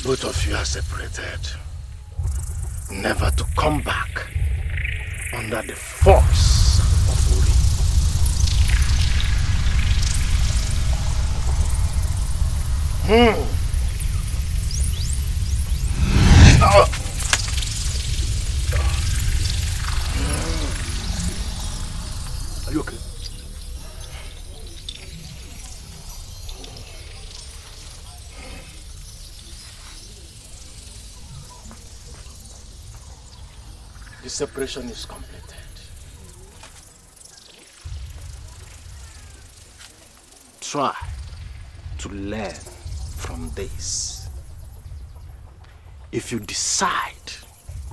both of you are separated, never to come back under the force of Uri. Are you okay? The separation is completed. Try to learn from this. If you decide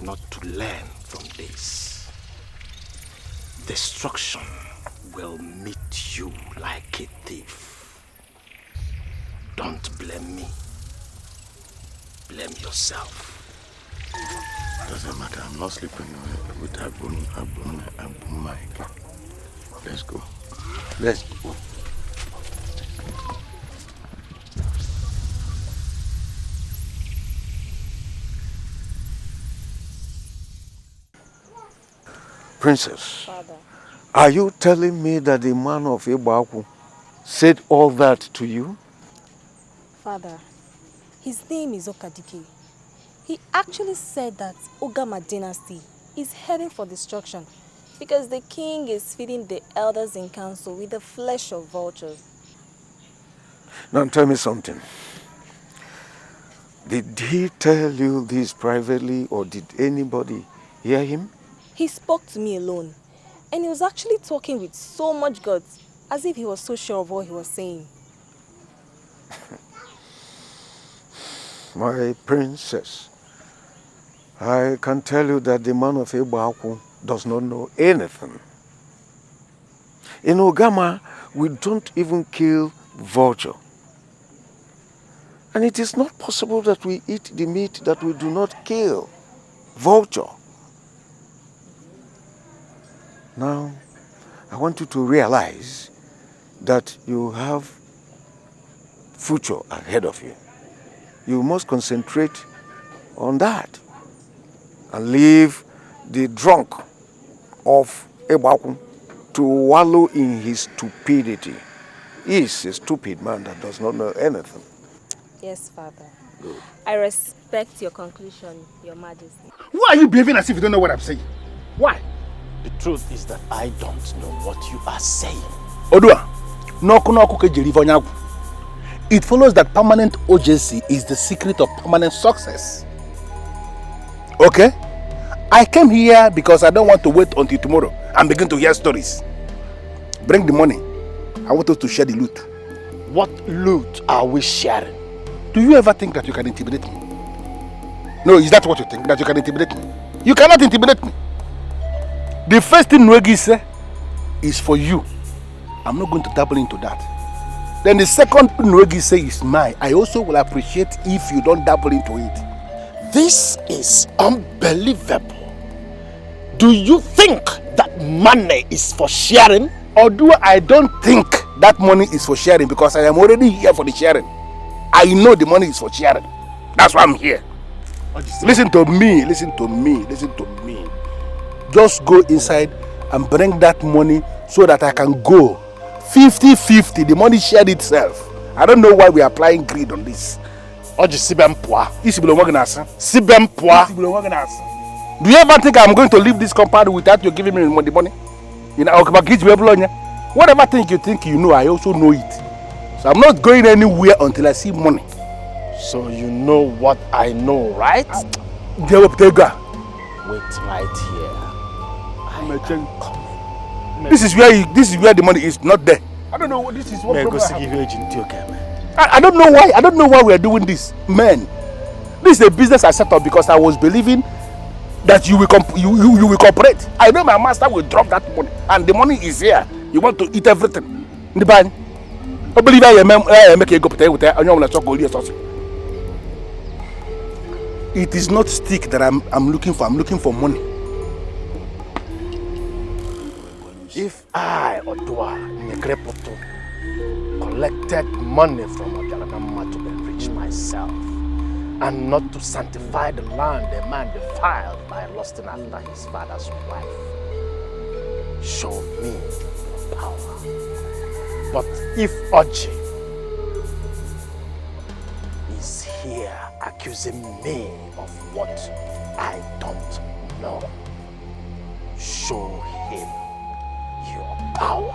not to learn from this, destruction will meet you like a thief. Don't blame me. Blame yourself. Doesn't matter, I'm not sleeping with Abun Mike. Let's go. Let's go. Princess, Father. Are you telling me that the man of Ibaku said all that to you? Father, his name is Okadike. He actually said that Ogama dynasty is heading for destruction because the king is feeding the elders in council with the flesh of vultures. Now tell me something. Did he tell you this privately or did anybody hear him? He spoke to me alone and he was actually talking with so much guts as if he was so sure of what he was saying. My princess, I can tell you that the man of Ibaku does not know anything. In Ogama, we don't even kill vulture. And it is not possible that we eat the meat that we do not kill. Vulture. Now, I want you to realize that you have future ahead of you. You must concentrate on that and leave the drunk of Ebaku to wallow in his stupidity. He is a stupid man that does not know anything. Yes, Father. Good. I respect your conclusion, Your Majesty. Why are you behaving as if you don't know what I'm saying? Why? The truth is that I don't know what you are saying. Odua, it follows that permanent OJC is the secret of permanent success. Okay? I came here because I don't want to wait until tomorrow and begin to hear stories. Bring the money. I want us to share the loot. What loot are we sharing? Do you ever think that you can intimidate me? No, is that what you think? That you can intimidate me? You cannot intimidate me. The first thing Nwegi said is for you. I'm not going to dabble into that. Then the second thing Nwegi say is mine. I also will appreciate if you don't dabble into it. This is unbelievable. Do you think that money is for sharing? Or do I don't think that money is for sharing because I am already here for the sharing. I know the money is for sharing. That's why I'm here. Listen to me, listen to me, listen to me. Just go inside and bring that money so that I can go 50-50. The money shared itself. I don't know why we are applying greed on this. Do you ever think I'm going to leave this compound without you giving me the money? Whatever thing you think you know, I also know it. So I'm not going anywhere until I see money. So you know what I know, right? Wait right here. This is where the money is, not there. I don't know what this is. What problem I don't know why. I don't know why we are doing this, man. This is a business I set up because I was believing that you will cooperate. I know my master will drop that money, and the money is here. You want to eat everything. I believe it is not stick that I'm looking for. I'm looking for money. If I, Odua Negrepoto, collected money from Ojaranama to enrich myself, and not to sanctify the land a man defiled by lusting after his father's wife. Show me your power. But if Oji is here accusing me of what I don't know, show him your power.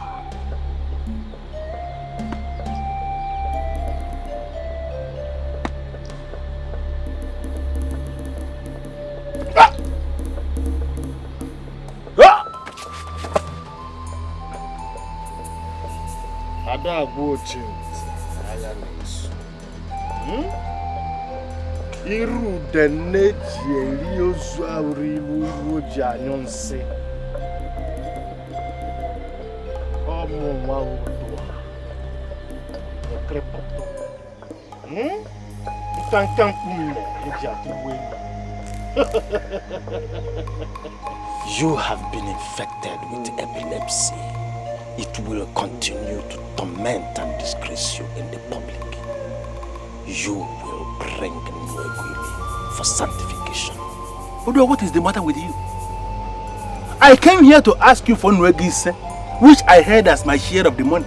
Ada Bochint, Ayanis. Iru deneji eliozu aurimu iwoji anyonse. Omo wa odua. Ekrepoto. Itankan kumle eji atuwe. You have been infected with epilepsy. It will continue to torment and disgrace you in the public. You will bring Nwegwili for sanctification. Odo, what is the matter with you? I came here to ask you for Nwegwili, which I heard as my share of the money.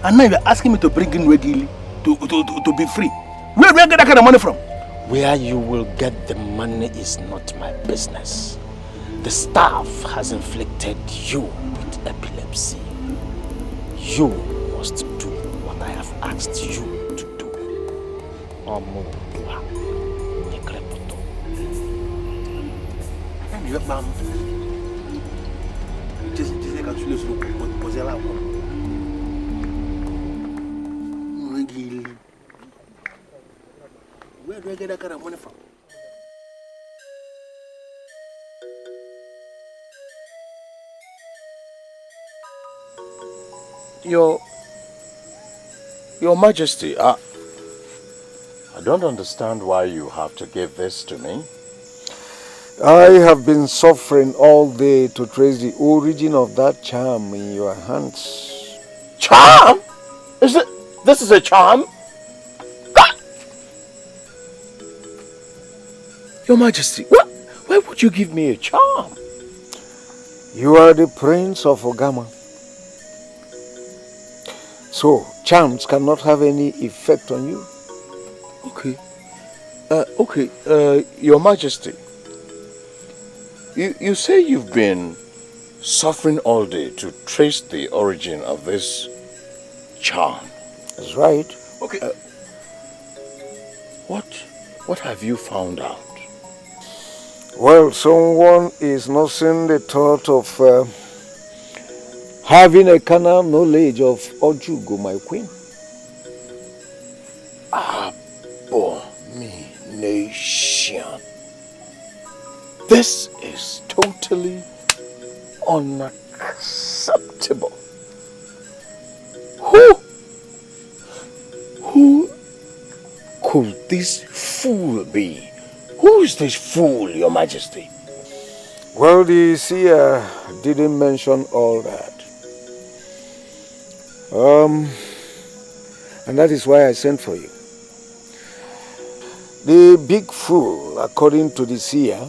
And now you're asking me to bring in Nwegwili to be free. Where do I get that kind of money from? Where you will get the money is not my business. The staff has inflicted you with epilepsy. You must do what I have asked you to do. Omudua, Nekrepoto. Where do I get that kind of money from? Your Majesty, I don't understand why you have to give this to me. I have been suffering all day to trace the origin of that charm in your hands. Charm? This is a charm? Your Majesty, why would you give me a charm? You are the Prince of Ogama. So, charms cannot have any effect on you. Okay. Your Majesty, you say you've been suffering all day to trace the origin of this charm. That's right. Okay. What have you found out? Well, someone is nursing the thought of having a carnal knowledge of Ojugo, my queen. Abomination. This is totally unacceptable. Who could this fool be? Who is this fool, Your Majesty? Well, the seer didn't mention all that. And that is why I sent for you. The big fool, according to the seer,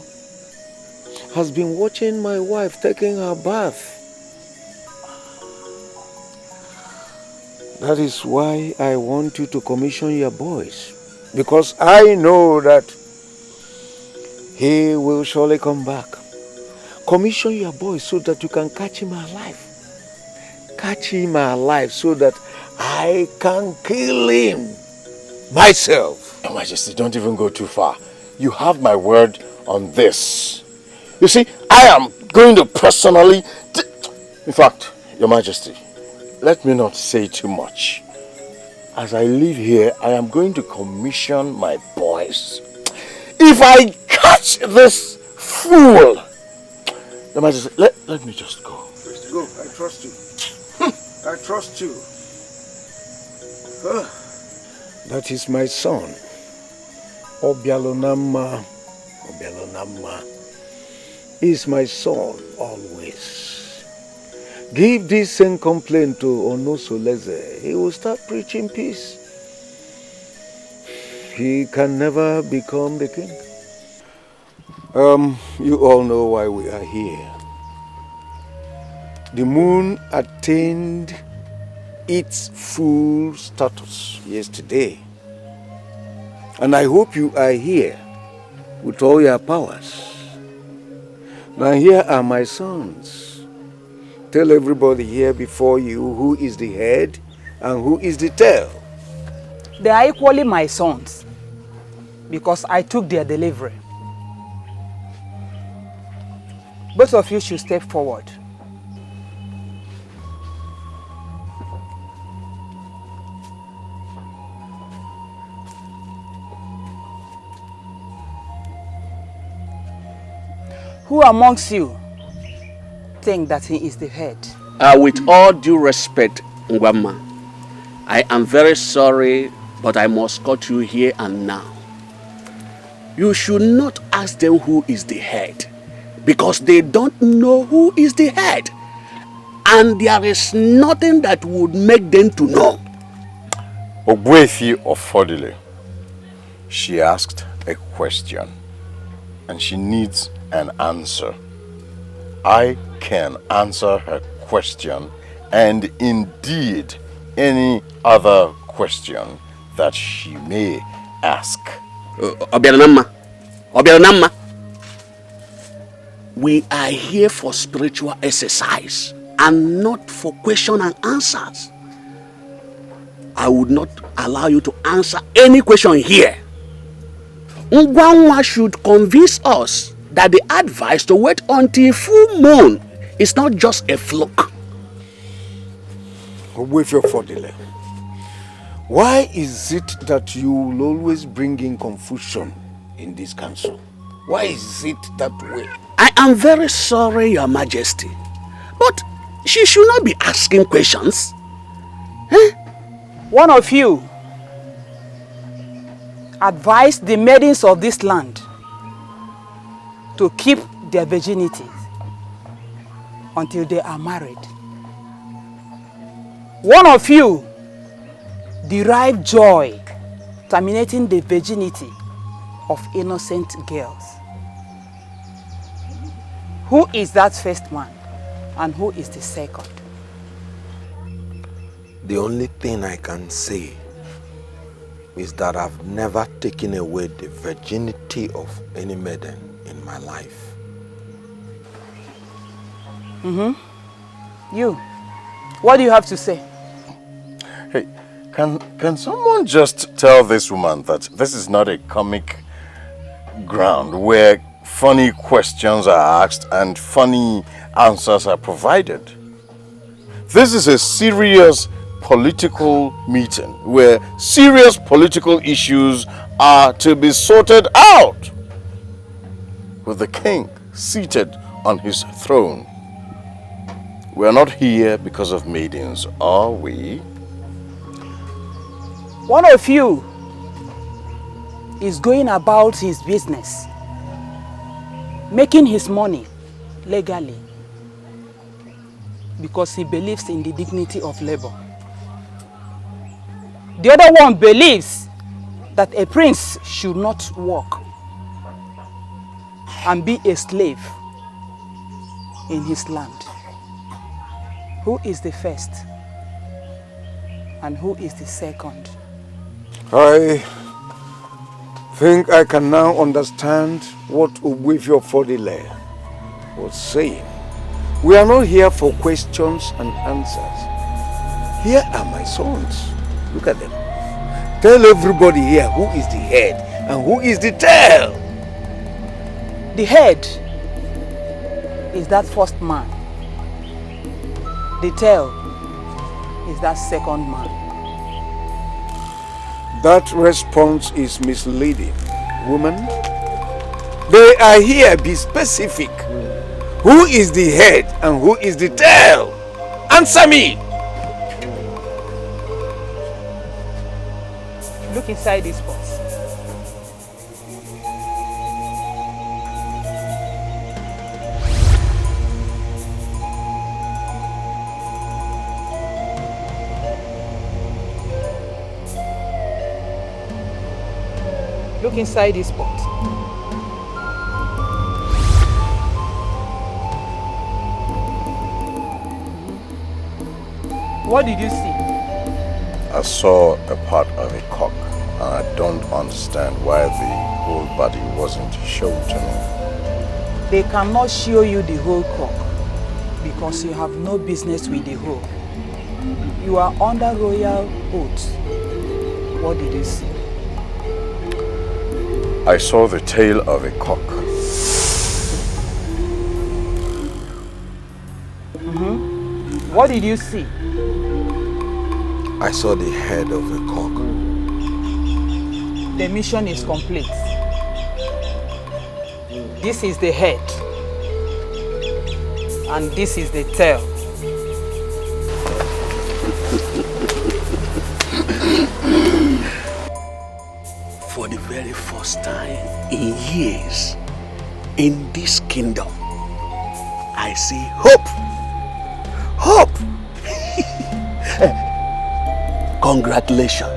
has been watching my wife taking her bath. That is why I want you to commission your boys. Because I know that he will surely come back. Commission your boys so that you can catch him alive. Catch him alive so that I can kill him myself. Your Majesty, don't even go too far. You have my word on this. You see, I am going to personally... In fact, Your Majesty, let me not say too much. As I leave here, I am going to commission my boys. If I catch this fool... Your Majesty, let me just go. Go, I trust you. I trust you. That is my son. Obialonama is my son always. Give this same complaint to Onosoleze. He will start preaching peace. he can never become the king. You all know why we are here. The moon attained its full status yesterday. And I hope you are here with all your powers. Now here are my sons. Tell everybody here before you who is the head and who is the tail. They are equally my sons because I took their delivery. Both of you should step forward. Who amongst you think that he is the head? With all due respect, Ngwama, I am very sorry, but I must cut you here and now. You should not ask them who is the head, because they don't know who is the head. And there is nothing that would make them to know. Ogbuefi of Fodile, she asked a question, and she needs an answer. I can answer her question, and indeed any other question that she may ask. Obianama, we are here for spiritual exercise and not for question and answers. I would not allow you to answer any question here. Ngwanwa should convince us that the advice to wait until full moon is not just a fluke. Ogbuefi of Fodile, why is it that you will always bring in confusion in this council? Why is it that way? I am very sorry, Your Majesty, but she should not be asking questions. One of you advise the maidens of this land to keep their virginity until they are married. One of you derive joy terminating the virginity of innocent girls. Who is that first man and who is the second? The only thing I can say is that I've never taken away the virginity of any maiden in my life. You, what do you have to say? Hey, can someone just tell this woman that this is not a comic ground where funny questions are asked and funny answers are provided? This is a serious political meeting where serious political issues are to be sorted out with the king seated on his throne. We are not here because of maidens, are we? One of you is going about his business, making his money legally because he believes in the dignity of labor. The other one believes that a prince should not work and be a slave in his land. Who is the first and who is the second? I think I can now understand what Ogbuefi of Fodile was saying. We are not here for questions and answers. Here are my sons. Look at them. Tell everybody here who is the head and who is the tail. The head is that first man. The tail is that second man. That response is misleading, woman. They are here, be specific. Who is the head and who is the tail? Answer me! Look inside this box. Look inside this pot. What did you see? I saw a part of a cock, and I don't understand why the whole body wasn't shown to me. They cannot show you the whole cock because you have no business with the whole. You are under royal oath. What did you see? I saw the tail of a cock. What did you see? I saw the head of a cock. The mission is complete. This is the head. And this is the tail. For the very first time in years, in this kingdom, I see hope. Hope! Congratulations.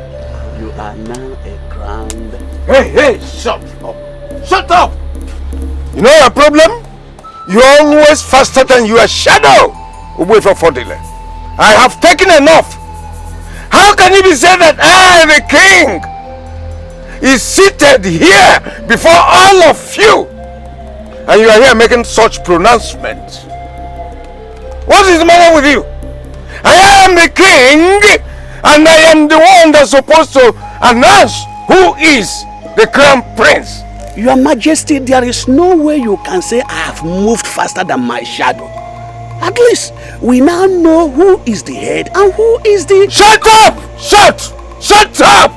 You are now a crowned... Hey, shut up. Shut up! You know your problem? You're always faster than your shadow. Wait for Fodile. I have taken enough. How can it be said that I, the king, is seated here before all of you, and you are here making such pronouncements? What is the matter with you? I am the king, and I am the one that's supposed to announce who is the crown prince. Your Majesty, there is no way you can say I have moved faster than my shadow. At least we now know who is the head and who is the... Shut up! Shut up!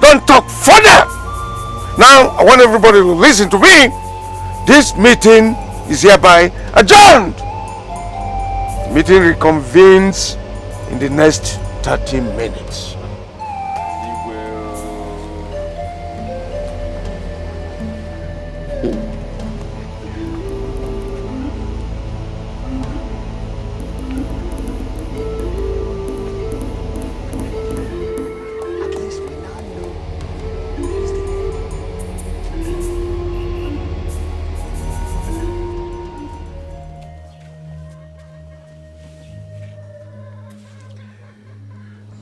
Don't talk further! Now, I want everybody to listen to me. This meeting is hereby adjourned. The meeting reconvenes in the next 30 minutes.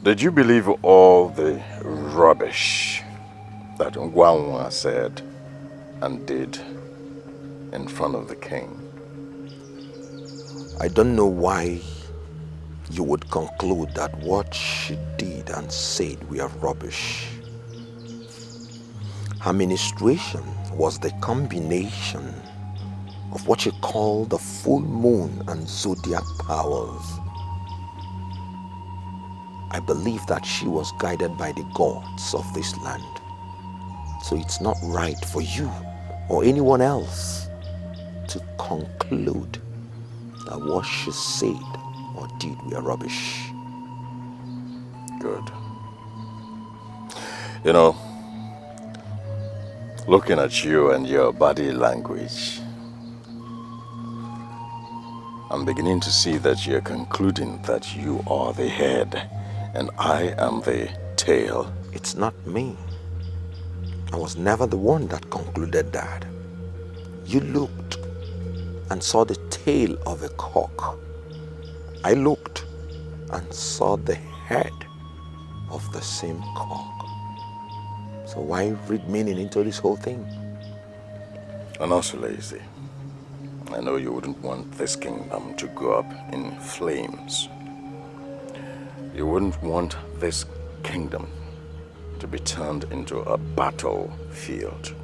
Did you believe all the rubbish that Ngwanwa said and did in front of the king? I don't know why you would conclude that what she did and said were rubbish. Her ministration was the combination of what she called the full moon and zodiac powers. I believe that she was guided by the gods of this land. So it's not right for you or anyone else to conclude that what she said or did were rubbish. Good. You know, looking at you and your body language, I'm beginning to see that you're concluding that you are the head and I am the tail. It's not me. I was never the one that concluded that. You looked and saw the tail of a cock. I looked and saw the head of the same cock. So why read meaning into this whole thing? And also, lazy. I know you wouldn't want this kingdom to go up in flames. You wouldn't want this kingdom to be turned into a battlefield.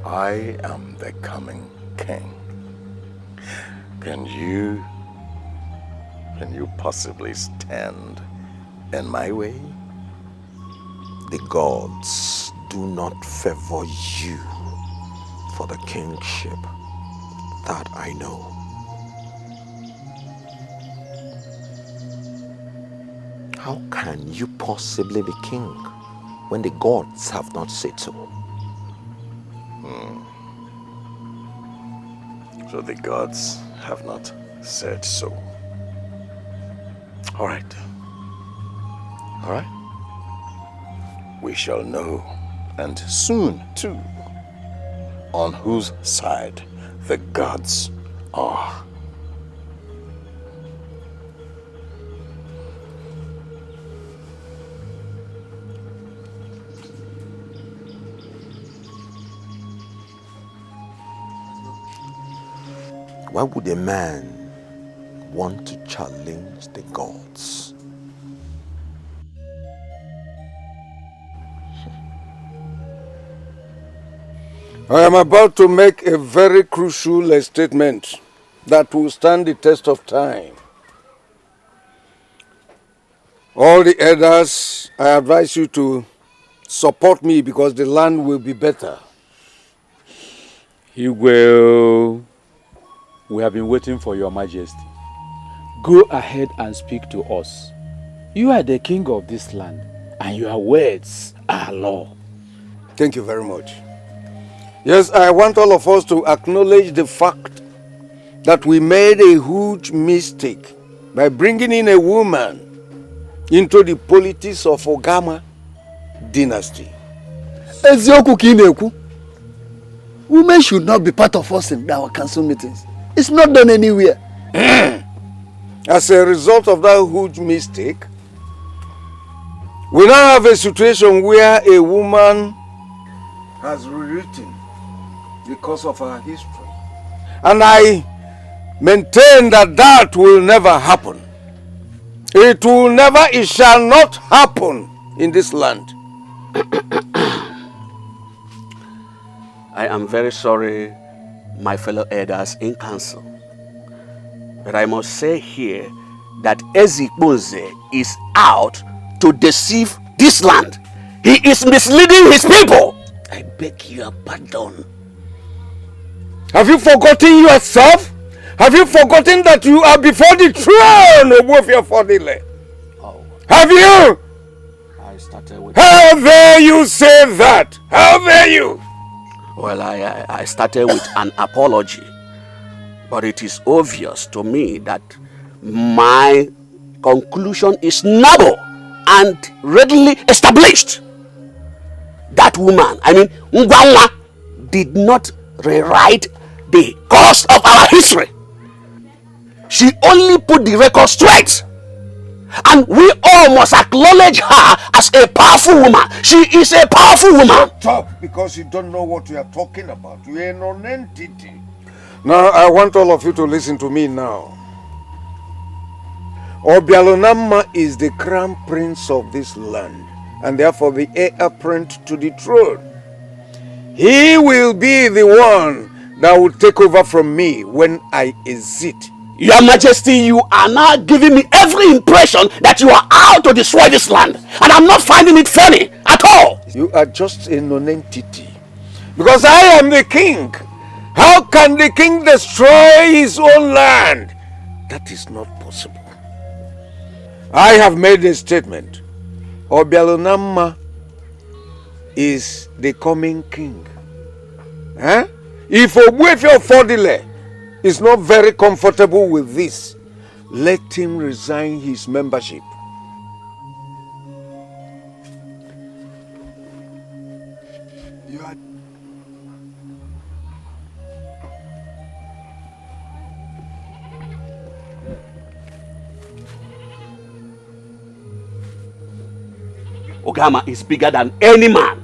I am the coming king. Can you possibly stand in my way? The gods do not favor you for the kingship. That I know. How can you possibly be king when the gods have not said so? So the gods have not said so. All right. All right. we shall know, and soon too, on whose side the gods are. Why would a man want to challenge the gods? I am about to make a very crucial statement that will stand the test of time. All the elders, I advise you to support me because the land will be better. He will. We have been waiting for your majesty. Go ahead and speak to us. You are the king of this land, and your words are law. Thank you very much. Yes, I want all of us to acknowledge the fact that we made a huge mistake by bringing in a woman into the politics of Ogama dynasty. Women should not be part of us in our council meetings. It's not done anywhere. As a result of that huge mistake, we now have a situation where a woman has rewritten the course of our history. And I maintain that that will never happen. It shall not happen in this land. I am very sorry, my fellow elders in council, but I must say here that Ezekbunze is out to deceive this land. He is misleading his people. I beg your pardon. Have you forgotten yourself? Have you forgotten that you are before the throne of Wofia? Oh. Have you? I started with... How dare you say that? How dare you? Well, I started with an apology, but it is obvious to me that my conclusion is noble and readily established. That woman, Ngwanwa, did not rewrite the course of our history. She only put the record straight. And we all must acknowledge her as a powerful woman. She is a powerful woman. Shut up, because you don't know what you are talking about. You are a non-entity. Now, I want all of you to listen to me now. Obialonama is the crown prince of this land, and therefore the heir apparent to the throne. He will be the one that will take over from me when I exit. Your Majesty, you are now giving me every impression that you are out to destroy this land, and I'm not finding it funny at all. You are just a non-entity, because I am the king. How can the king destroy his own land? That is not possible. I have made a statement. Obialonama is the coming king. If Ogbuefi Fodile is not very comfortable with this, let him resign his membership. Ogama is bigger than any man.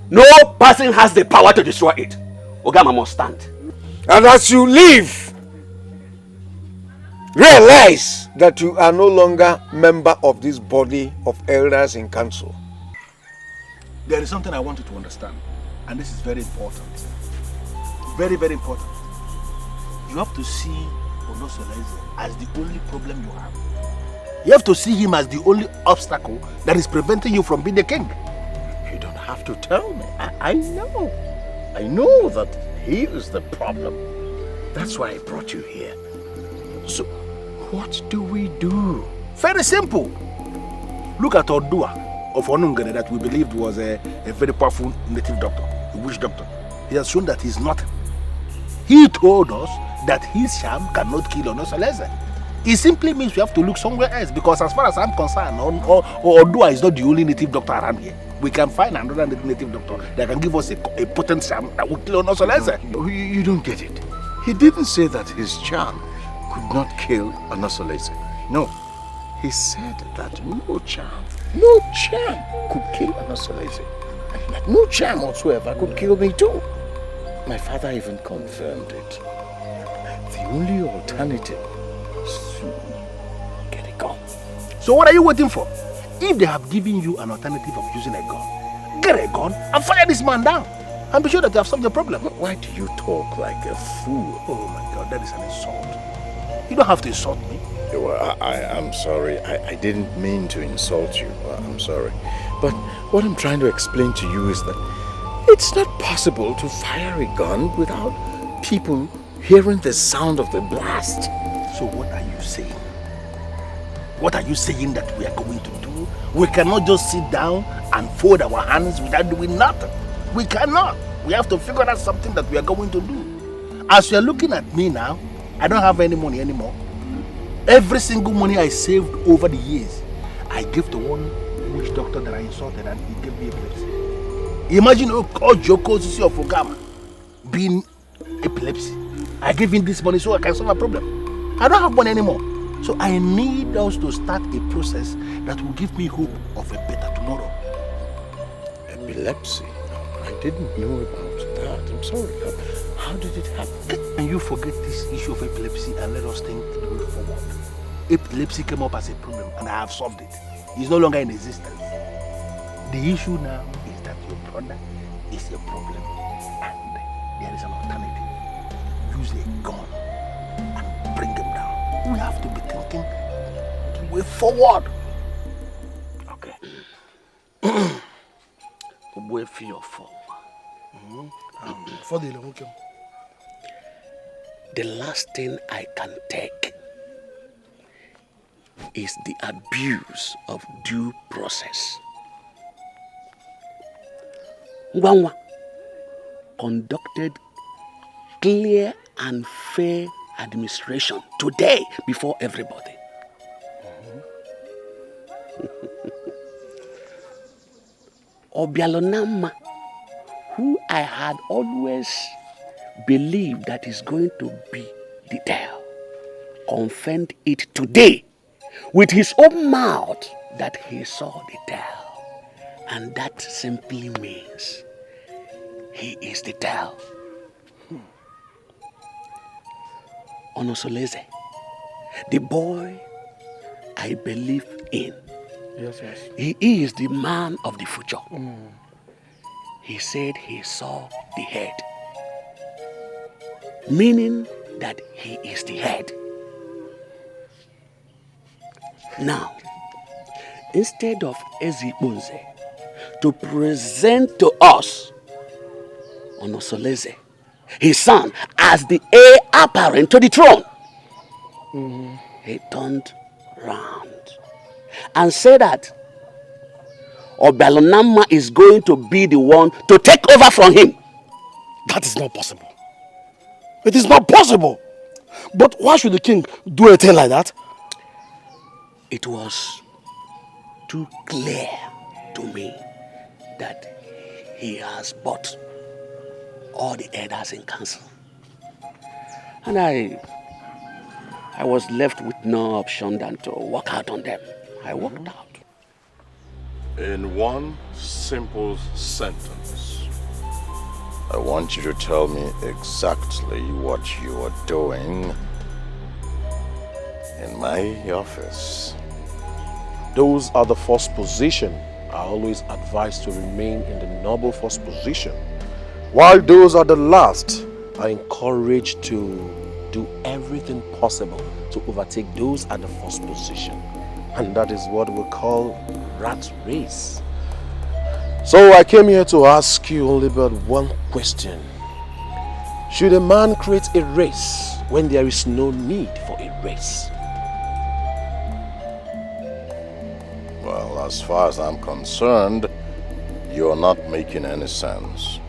No person has the power to destroy it. Ogama must stand. And as you leave, realize that you are no longer member of this body of elders in council. There is something I want you to understand, and this is very important. Very, very important. You have to see Onosoleze as the only problem you have. You have to see him as the only obstacle that is preventing you from being the king. You don't have to tell me. I know. I know that he is the problem. That's why I brought you here. So, what do we do? Very simple. Look at Odua of Onungere that we believed was a very powerful native doctor, a witch doctor. He has shown that he's nothing. He told us that his sham cannot kill Onosoleze. It simply means we have to look somewhere else, because as far as I'm concerned, Odua is not the only native doctor around here. We can find another native doctor that can give us a potent charm that will kill Onosolese. You don't get it. He didn't say that his charm could not kill Onosolese. No. He said that no charm could kill Onosolese. And that no charm whatsoever could kill me too. My father even confirmed it. The only alternative is to get a gun. So what are you waiting for? If they have given you an alternative of using a gun, get a gun and fire this man down. And be sure that you have solved the problem. Why do you talk like a fool? Oh my God, that is an insult. You don't have to insult me. Well, I'm sorry. I didn't mean to insult you. I'm sorry. But what I'm trying to explain to you is that it's not possible to fire a gun without people hearing the sound of the blast. So what are you saying? What are you saying that we are going to do? We cannot just sit down and fold our hands without doing nothing. We cannot. We have to figure out something that we are going to do. As you are looking at me now, I don't have any money anymore. Every single money I saved over the years, I gave to one witch doctor that I insulted, and he gave me epilepsy. Imagine Ojoko Sisi of Ogama being epilepsy. I gave him this money so I can solve a problem. I don't have money anymore. So I need us to start a process that will give me hope of a better tomorrow. Epilepsy? I didn't know about that. I'm sorry. How did it happen? Can you forget this issue of epilepsy and let us think the way forward? Epilepsy came up as a problem and I have solved it. It's no longer in existence. The issue now is that your brother is a problem and there is an alternative. Use a gun and bring him down. We have to be thinking the way forward. Okay. Way fearful. The last thing I can take is the abuse of due process. Ngwanwa conducted clear and fair administration today before everybody. Obialonama, who I had always believed that is going to be the Dell, confirmed it today with his own mouth that he saw the Dell. And that simply means he is the Dell. Onosolese, the boy I believe in. Yes. He is the man of the future. He said he saw the head, meaning that he is the head. Now, instead of Ezibunze to present to us Onosolese, his son, as the heir apparent to the throne, he turned round and said that Obialonama is going to be the one to take over from him. That is not possible. It is not possible. But why should the king do a thing like that? It was too clear to me that he has bought all the elders in council. And I was left with no option than to walk out on them. I walked out. In one simple sentence, I want you to tell me exactly what you are doing in my office. Those are the first position. I always advise to remain in the noble first position. While those are the last, I encourage to do everything possible to overtake those at the first position. And that is what we call rat race. So I came here to ask you only but one question. Should a man create a race when there is no need for a race? Well, as far as I'm concerned, you are not making any sense.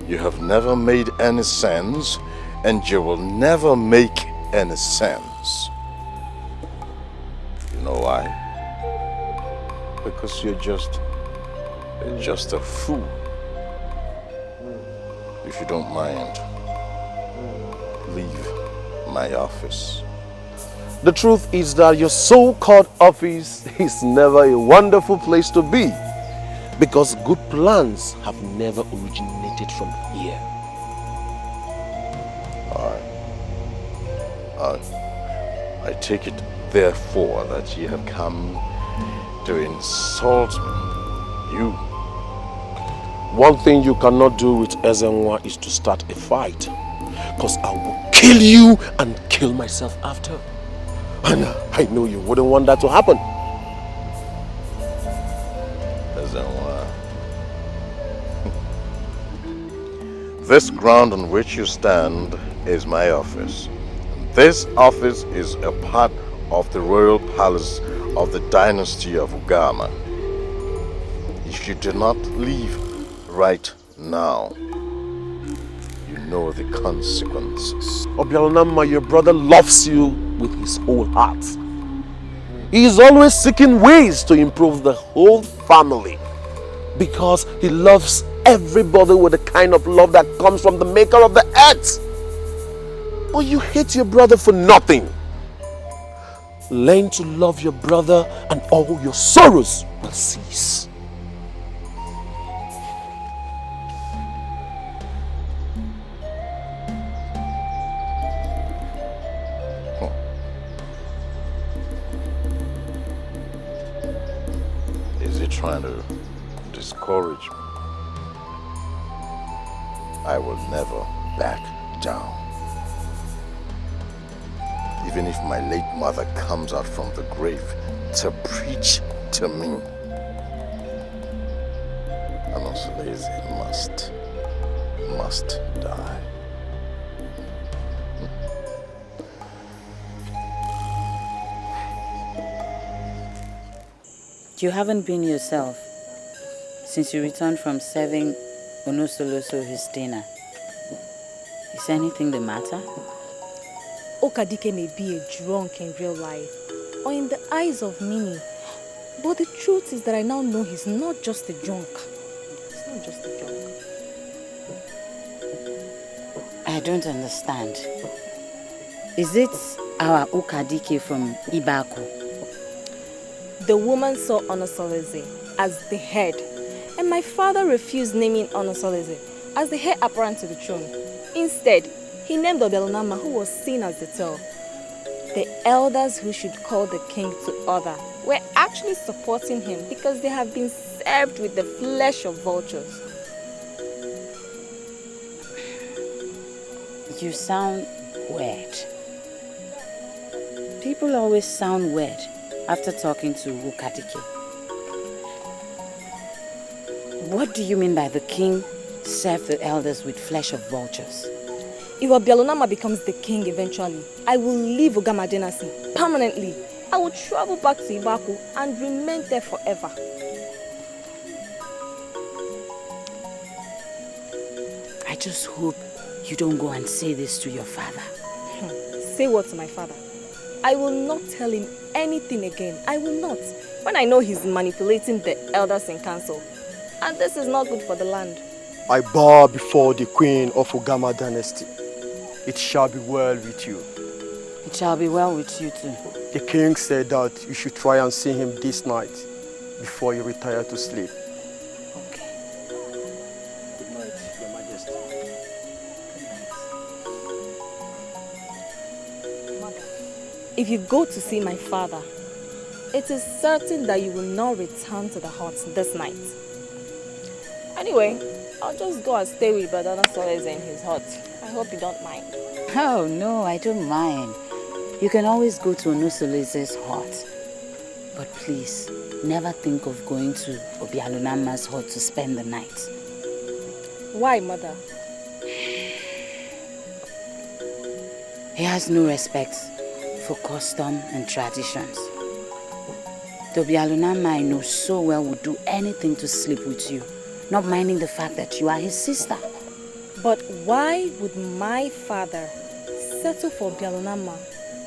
You have never made any sense, and you will never make any sense. because you're just a fool. If you don't mind, leave my office. The truth is that your so-called office is never a wonderful place to be, because good plans have never originated from here. I take it, therefore, that you have come to insult me. You. One thing you cannot do with Ezenwa is to start a fight, because I will kill you and kill myself after. And I know you wouldn't want that to happen. Ezenwa. This ground on which you stand is my office. This office is a part of the royal palace of the dynasty of Ugama. If you do not leave right now, you know the consequences. Obialonama, your brother loves you with his whole heart. He is always seeking ways to improve the whole family, because he loves everybody with the kind of love that comes from the maker of the earth. But you hate your brother for nothing. Learn to love your brother and all your sorrows will cease. Is he trying to discourage me? I will never back down. Even if my late mother comes out from the grave to preach to me, Anosoleze must die. You haven't been yourself since you returned from serving Onosoloso his dinner. Is anything the matter? Okadike may be a drunk in real life or in the eyes of many, but the truth is that I now know he's not just a drunk. He's not just a drunk. I don't understand. Is it our Okadike from Ibaku? The woman saw Onosoleze as the head, and my father refused naming Onosoleze as the heir apparent to the throne. Instead, he named Obelonama, who was seen as the tail. The elders who should call the king to order were actually supporting him because they have been served with the flesh of vultures. You sound weird. People always sound weird after talking to Okadike. What do you mean by the king served the elders with flesh of vultures? If Obialonama becomes the king eventually, I will leave Ugama dynasty permanently. I will travel back to Ibaku and remain there forever. I just hope you don't go and say this to your father. Say what to my father? I will not tell him anything again. I will not. When I know he's manipulating the elders in council. And this is not good for the land. I bow before the queen of Ugama dynasty. It shall be well with you. It shall be well with you too. The king said that you should try and see him this night before you retire to sleep. Okay. Good night, Your Majesty. Mother, if you go to see my father, it is certain that you will not return to the hut this night. Anyway, I'll just go and stay with Brother Soleze in his hut. I hope you don't mind. Oh, no, I don't mind. You can always go to Onosoleze's hut. But please, never think of going to Obialonama's hut to spend the night. Why, Mother? He has no respect for custom and traditions. The Obialonama I know so well would do anything to sleep with you, not minding the fact that you are his sister. But why would my father settle for Obialonama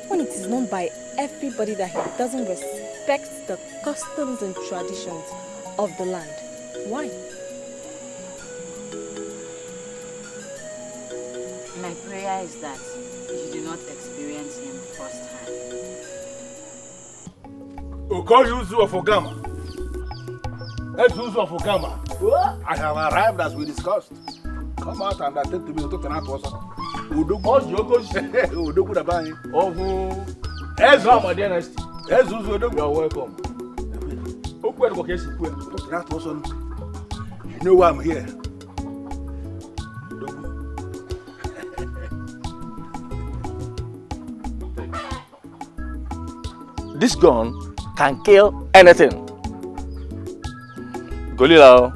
when it is known by everybody that he doesn't respect the customs and traditions of the land. Why? My prayer is that you do not experience him firsthand. Okoyuzu of Ogama. Ezuzu of Ogama. I have arrived as we discussed. Come out and attend to me. Talk to me. Odogu da bani. Ezuzu dynasty. Ezuzu Odogu. You are welcome. You know why I'm here. This gun can kill anything. Gorilla,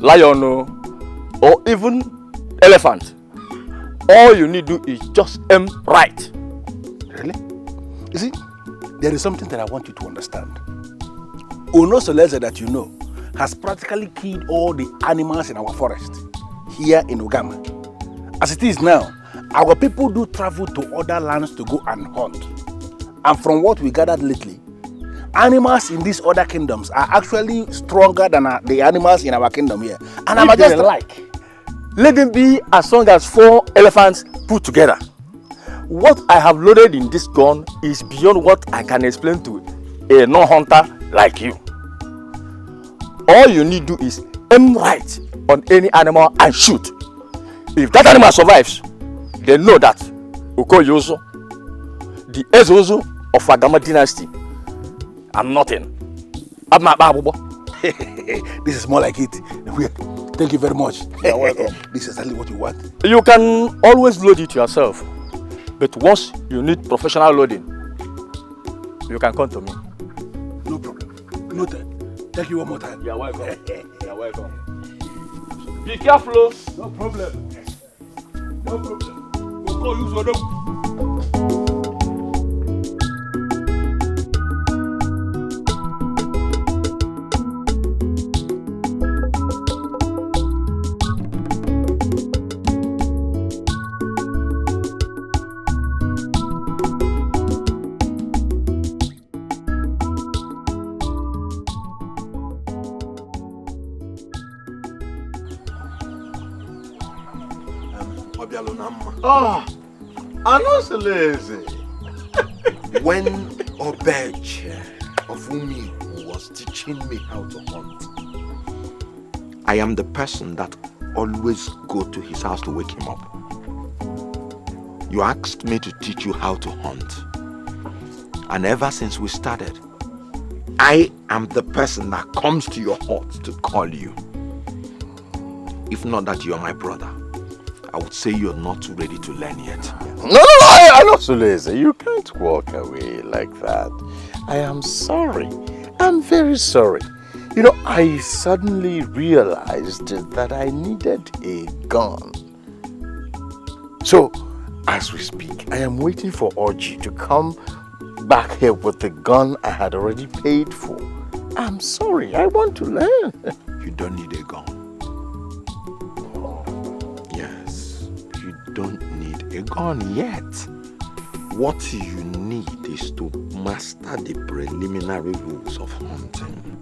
lion, or even elephant. All you need to do is just aim right. Really? You see, there is something that I want you to understand. Ono Soleze that you know has practically killed all the animals in our forest here in Ogama. As it is now, our people do travel to other lands to go and hunt. And from what we gathered lately, animals in these other kingdoms are actually stronger than the animals in our kingdom here. And I'm just like, let them be as strong as 4 elephants put together. What I have loaded in this gun is beyond what I can explain to a non-hunter like you. All you need to do is aim right on any animal and shoot. If that animal survives, they know that Okoyozo, the Ezozo of Agama dynasty, I'm nothing. This is more like it. Thank you very much. You're welcome. This is exactly what you want. You can always load it yourself, but once you need professional loading, you can come to me. No problem. Noted. Thank you one more time. You're welcome. You're welcome. Be careful. No problem. No problem. We'll call you Zodo. Oh, I'm not so lazy. When Obej of Umi was teaching me how to hunt, I am the person that always go to his house to wake him up. You asked me to teach you how to hunt. And ever since we started, I am the person that comes to your hut to call you. If not that you are my brother, I would say you're not ready to learn yet. No, I'm not so lazy. You can't walk away like that. I am sorry. I'm very sorry. You know, I suddenly realized that I needed a gun. So, as we speak, I am waiting for Oji to come back here with the gun I had already paid for. I'm sorry. I want to learn. You don't need a gun. Don't need a gun yet. What you need is to master the preliminary rules of hunting.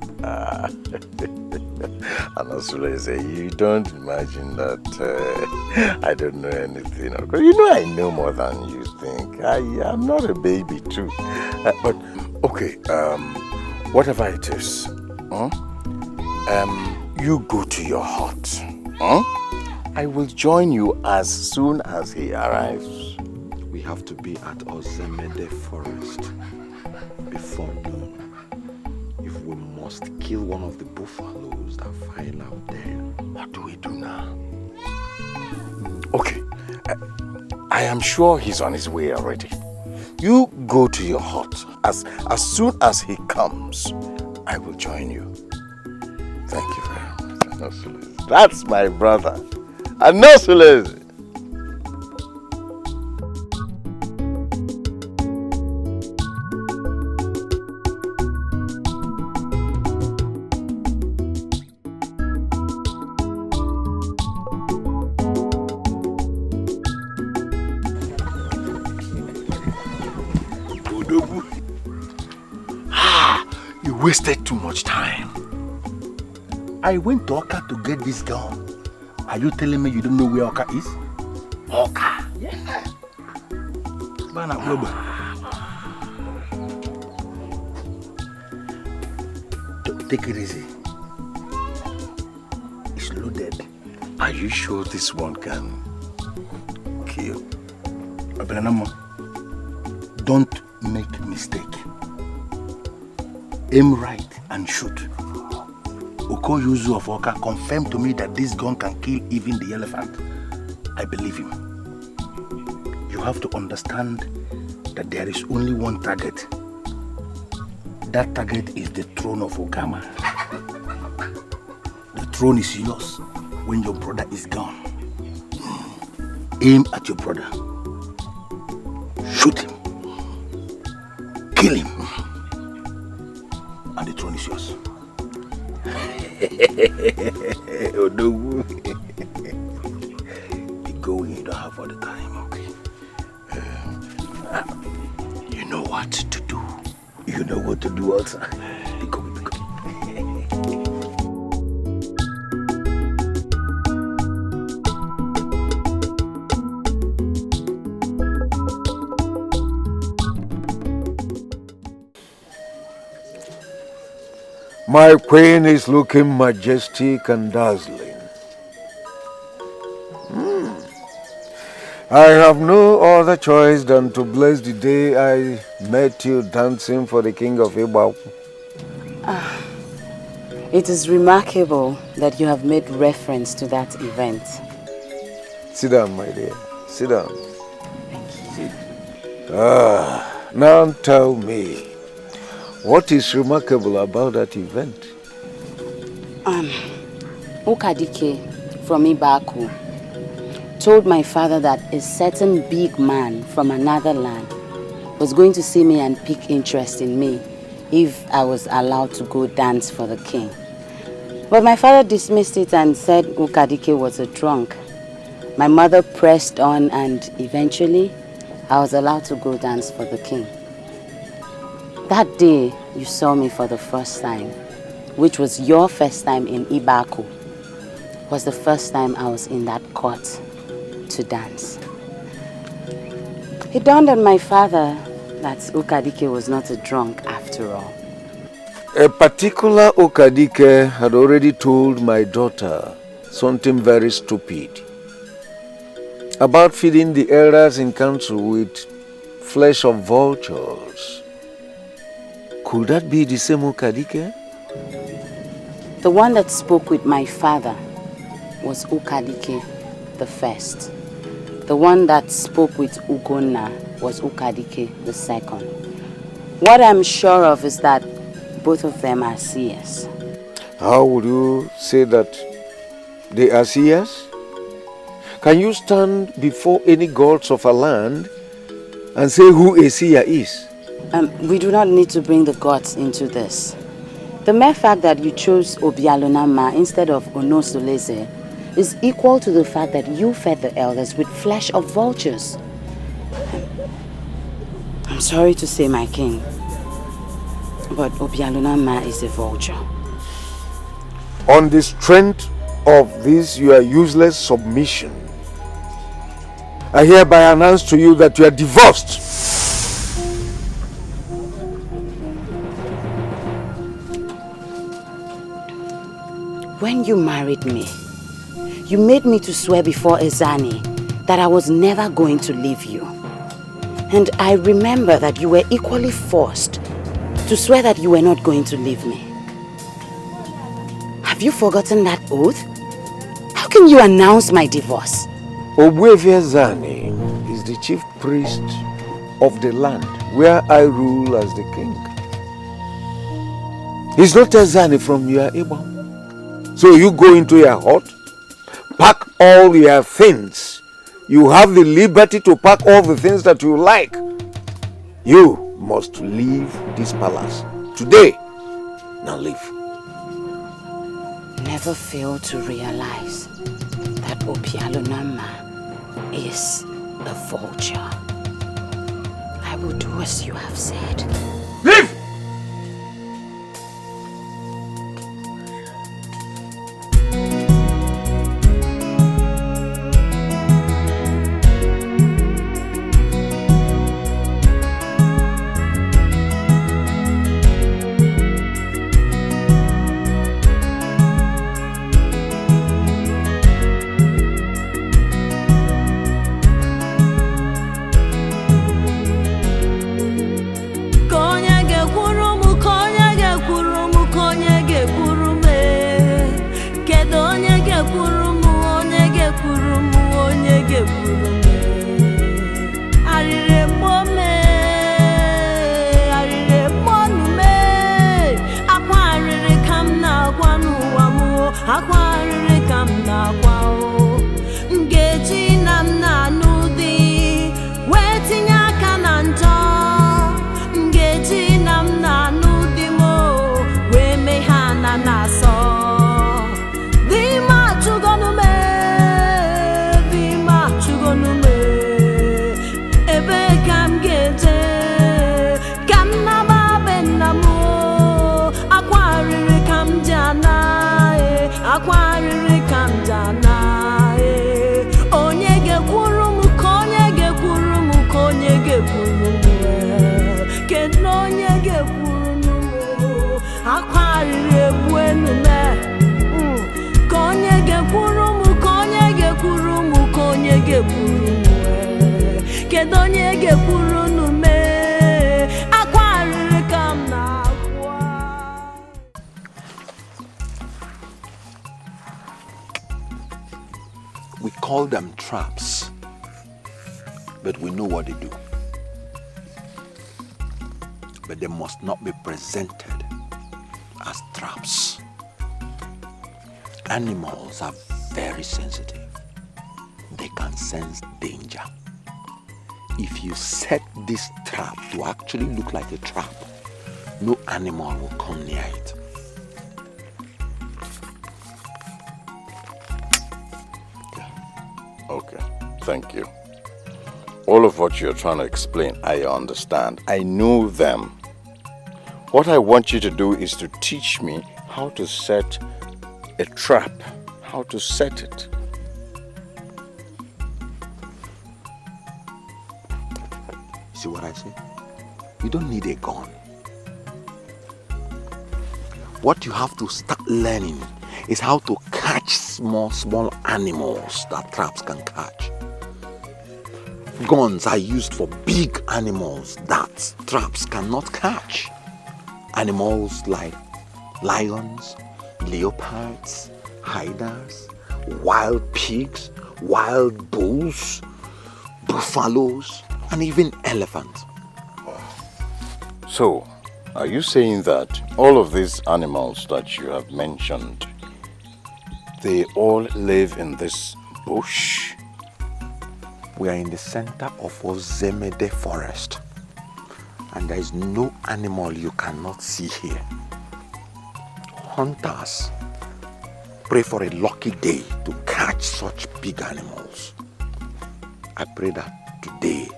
Anasuleze, you don't imagine that I don't know anything. You know I know more than you think. I'm not a baby too. But okay, whatever it is, you go to your hut. I will join you as soon as he arrives. We have to be at Ozemede Forest before noon. If we must kill one of the buffaloes that find out there. What do we do now? Okay, I am sure he's on his way already. You go to your hut. As soon as he comes, I will join you. Thank you very much. That's my brother. I'm not so lazy. Odogu. wasted too much time. I went to Oka to get this gun. Are you telling me you don't know where Oka is? Oka? Yeah. Take it easy. It's loaded. Are you sure this one can kill? Don't make mistake. Aim right and shoot. Okoyuzu of Oka confirmed to me that this gun can kill even the elephant. I believe him. You have to understand that there is only one target. That target is the throne of Ogama. The throne is yours when your brother is gone. Aim at your brother. Shoot him. Kill him. And the throne is yours. Oh no. Be going, you don't have all the time, okay? You know what to do. You know what to do also. Be going, be going. My queen is looking majestic and dazzling. I have no other choice than to bless the day I met you dancing for the king of Ibao. It is remarkable that you have made reference to that event. Sit down, my dear. Sit down. Thank you. Now tell me, what is remarkable about that event? Ukadike from Ibaku told my father that a certain big man from another land was going to see me and pick interest in me if I was allowed to go dance for the king. But my father dismissed it and said Ukadike was a drunk. My mother pressed on and eventually I was allowed to go dance for the king. That day you saw me for the first time, which was your first time in Ibaku, was the first time I was in that court to dance. It dawned on my father that Ukadike was not a drunk after all. A particular Ukadike had already told my daughter something very stupid about feeding the elders in council with flesh of vultures. Could that be the same Ukadike? The one that spoke with my father was Ukadike the first. The one that spoke with Ugonna was Ukadike the second. What I'm sure of is that both of them are seers. How would you say that they are seers? Can you stand before any gods of a land and say who a seer is? We do not need to bring the gods into this. The mere fact that you chose Obialonama instead of Onosolese is equal to the fact that you fed the elders with flesh of vultures. I'm sorry to say, my king, but Obialonama is a vulture. On the strength of this your useless submission, I hereby announce to you that you are divorced. When you married me, you made me to swear before Ezani that I was never going to leave you. And I remember that you were equally forced to swear that you were not going to leave me. Have you forgotten that oath? How can you announce my divorce? Ogbuefi Ezani is the chief priest of the land where I rule as the king. He's not Ezani from your Ibom. So you go into your hut, pack all your things. You have the liberty to pack all the things that you like. You must leave this palace today. Now leave. Never fail to realize that Obialonama is a vulture. I will do as you have said. Leave! We call them traps, but we know what they do. But they must not be presented as traps. Animals are very sensitive. They can sense danger. If you set this trap to actually look like a trap, no animal will come near it. Okay, thank you. All of what you're trying to explain, I understand. I know them. What I want you to do is to teach me how to set a trap, how to set it. See what I say? You don't need a gun. What you have to start learning is how to catch small animals that traps can catch. Guns are used for big animals that traps cannot catch. Animals like lions, leopards, hyenas, wild pigs, wild bulls, buffaloes, and even elephants. So, are you saying that all of these animals that you have mentioned, they all live in this bush? We are in the center of Ozemede forest, and there is no animal you cannot see here. Hunters pray for a lucky day to catch such big animals. I pray that today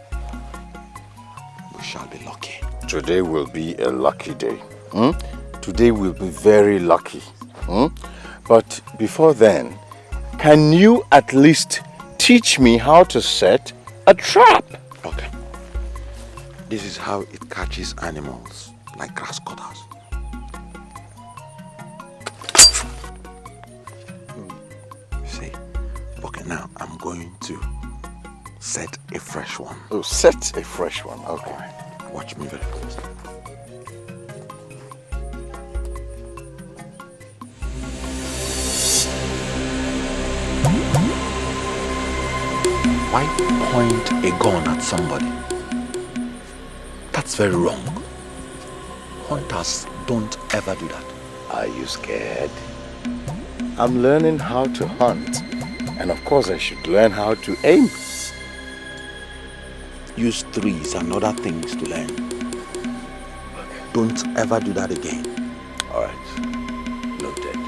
we shall be lucky. Today will be a lucky day. Today will be very lucky. But before then, can you at least teach me how to set a trap? Okay. This is how it catches animals like grass cutters. See? Okay, now I'm going to set a fresh one. Oh, set a fresh one. Okay. All right. Watch me very closely. Why point a gun at somebody? That's very wrong. Hunters don't ever do that. Are you scared? I'm learning how to hunt. And of course I should learn how to aim. Use trees and other things to learn. Don't ever do that again. All right. Noted.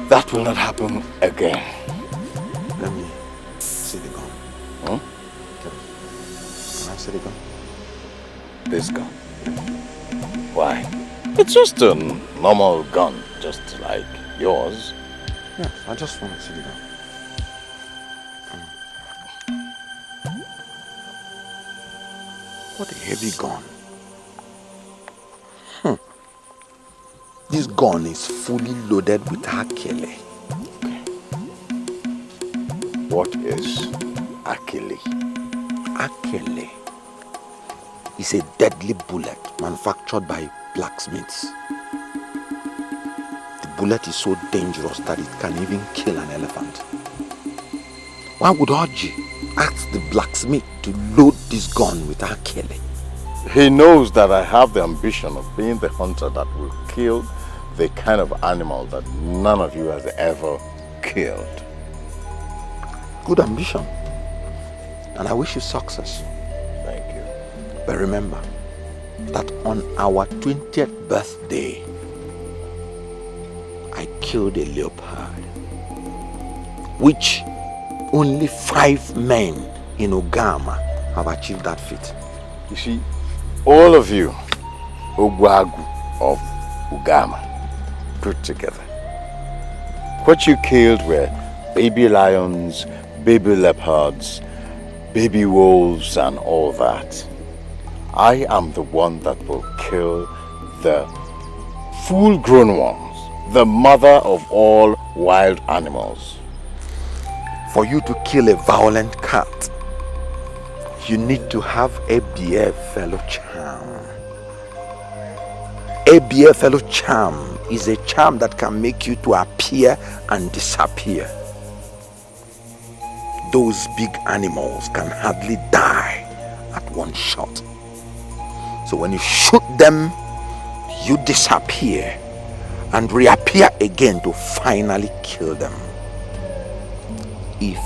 That will not happen again. Let me see the gun. Huh? Can I see the gun? This gun? Why? It's just a normal gun, just like yours. Yeah, I just want to see the gun. What a heavy gun. This gun is fully loaded with akele. What is akele? Akele is a deadly bullet manufactured by blacksmiths. The bullet is so dangerous that it can even kill an elephant. Why would Oji ask the blacksmith to load this gun with akele? He knows that I have the ambition of being the hunter that will kill the kind of animal that none of you has ever killed. Good ambition. And I wish you success. Thank you. But remember that on our 20th birthday, I killed a leopard, which only 5 men in Ogama have achieved that feat. You see, all of you, Ogwagu of Ugama, put together. What you killed were baby lions, baby leopards, baby wolves, and all that. I am the one that will kill the full-grown ones, the mother of all wild animals. For you to kill a violent cat, you need to have a beer fellow charm. A beer fellow charm is a charm that can make you to appear and disappear. Those big animals can hardly die at one shot. So when you shoot them, you disappear and reappear again to finally kill them. If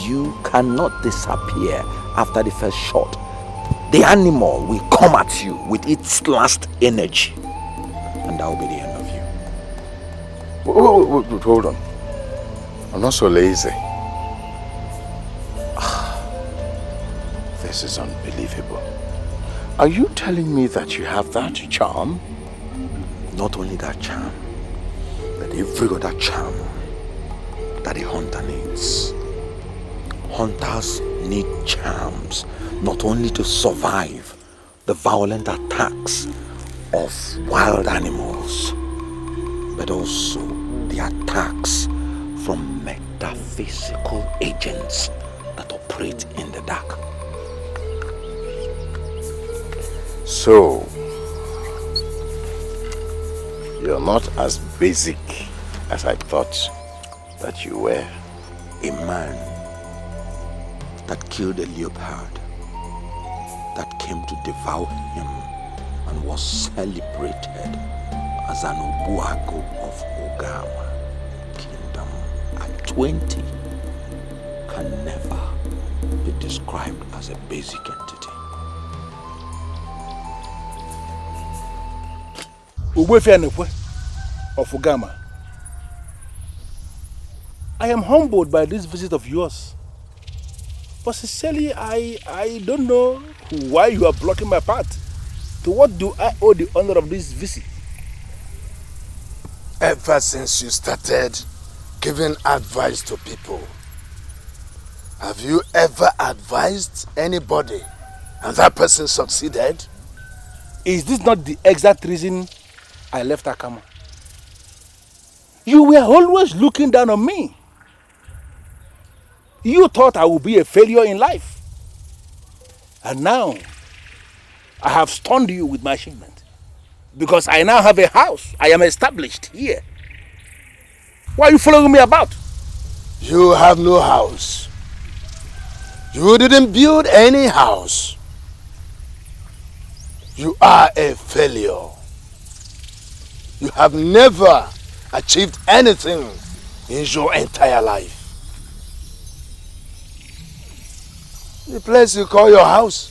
you cannot disappear after the first shot, the animal will come at you with its last energy, and that will be the end of you. Hold on. I'm not so lazy. This is unbelievable. Are you telling me that you have that charm? Not only that charm, but every other charm that a hunter needs. Hunters need charms not only to survive the violent attacks of wild animals, but also the attacks from metaphysical agents that operate in the dark. So, you're not as basic as I thought that you were. A man that killed a leopard, that came to devour him and was celebrated as an Obuago of Ogama Kingdom at 20 can never be described as a basic entity. Of Ogama, I am humbled by this visit of yours. But sincerely, I don't know why you are blocking my path. To what do I owe the honor of this visit? Ever since you started giving advice to people, have you ever advised anybody and that person succeeded? Is this not the exact reason I left Akama? You were always looking down on me. You thought I would be a failure in life. And now, I have stunned you with my achievement. Because I now have a house. I am established here. Why are you following me about? You have no house. You didn't build any house. You are a failure. You have never achieved anything in your entire life. The place you call your house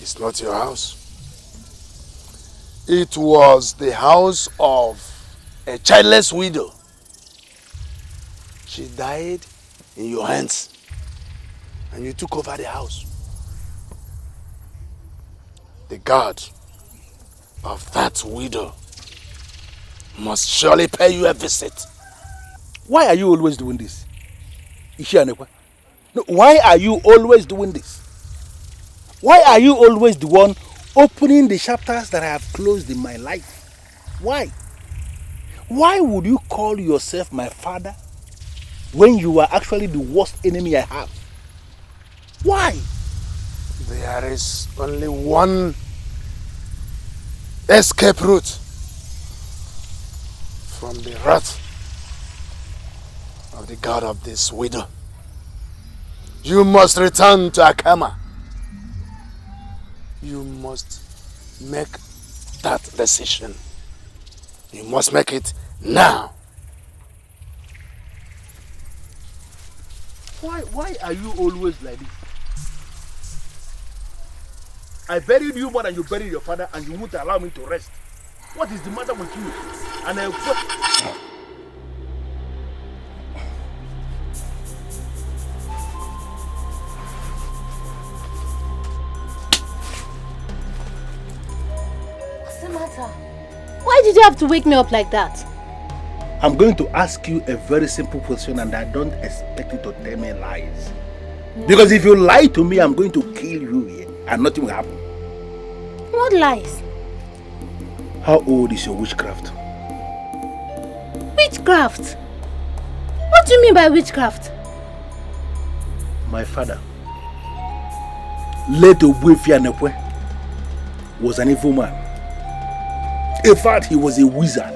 is not your house. It was the house of a childless widow. She died in your hands and you took over the house. The God of that widow must surely pay you a visit. Why are you always doing this? No, why are you always doing this? Why are you always the one opening the chapters that I have closed in my life? Why? Why would you call yourself my father when you are actually the worst enemy I have? Why? There is only one escape route from the wrath of the God of this widow. You must return to Akama. You must make that decision. You must make it now. Why are you always like this? I buried you more than you buried your father, and you won't allow me to rest. What is the matter with you? And I... Why did you have to wake me up like that? I'm going to ask you a very simple question, and I don't expect you to tell me lies. Because if you lie to me, I'm going to kill you here. and nothing will happen. What lies? How old is your witchcraft? Witchcraft? What do you mean by witchcraft? My father, Leto Buefianekwe, was an evil man. In fact, he was a wizard.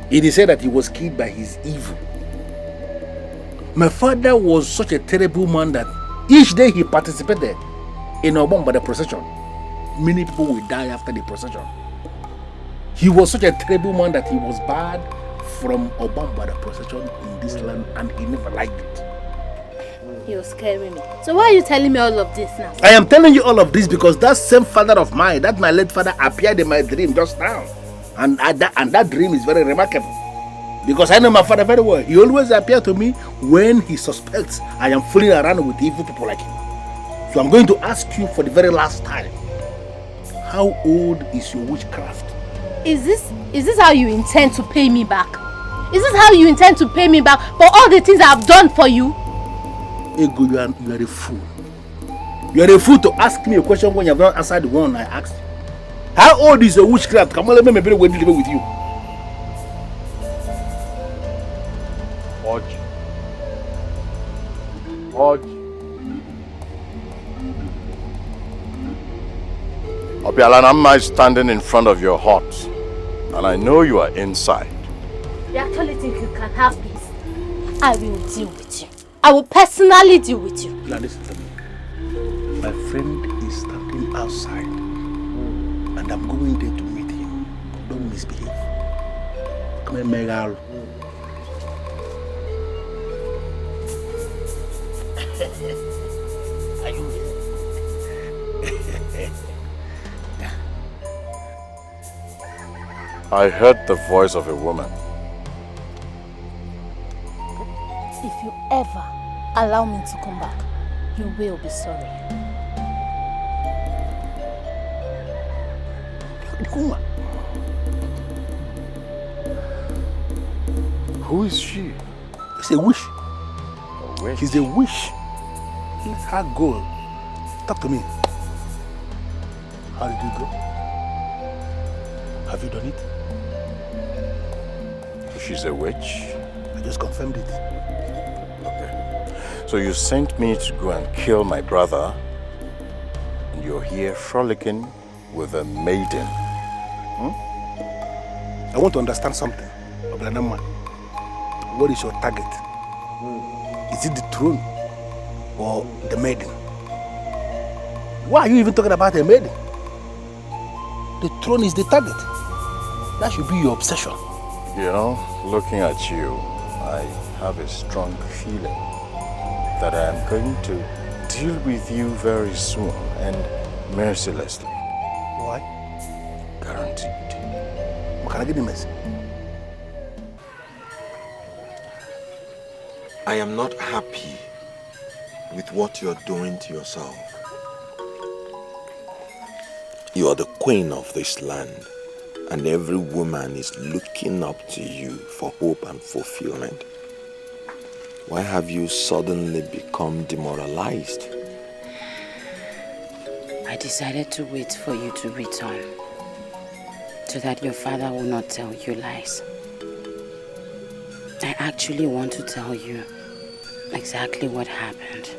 It is said that he was killed by his evil. My father was such a terrible man that each day he participated in Obamba the procession. Many people will die after the procession. He was such a terrible man that he was barred from Obamba the procession in this land, and he never liked it. You're scaring me. So why are you telling me all of this now? I am telling you all of this because that same father of mine, that my late father, appeared in my dream just now. And that dream is very remarkable. Because I know my father very well. He always appears to me when he suspects I am fooling around with evil people like him. So I'm going to ask you for the very last time. How old is your witchcraft? Is this how you intend to pay me back? Is this how you intend to pay me back for all the things I have done for you? Ego, you are a fool. You are a fool to ask me a question when you have not answered the one I asked you. How old is your witchcraft? Come on, let me maybe go deliver with you. Obialanama is standing in front of your hut, and I know you are inside. You actually think you can have peace? I will deal with you. I will personally deal with you. Now listen to me. My friend is standing outside, and I'm going there to meet him. Don't misbehave. Come here, Megal. Are you here? I heard the voice of a woman. If you ever allow me to come back, you will be sorry. Who is she? It's a wish. A wish? She's a wish. Let her go. Talk to me. How did you go? Have you done it? She's a witch? I just confirmed it. Okay. So you sent me to go and kill my brother, and you're here frolicking with a maiden. I want to understand something. Oblanama. What is your target? Is it the throne or the maiden? Why are you even talking about a maiden? The throne is the target. That should be your obsession. You know, looking at you, I have a strong feeling that I am going to deal with you very soon and mercilessly. Why? Guaranteed. What can I give you, mercy? I am not happy with what you're doing to yourself. You are the queen of this land, and every woman is looking up to you for hope and fulfillment. Why have you suddenly become demoralized? I decided to wait for you to return, so that your father will not tell you lies. I actually want to tell you exactly what happened.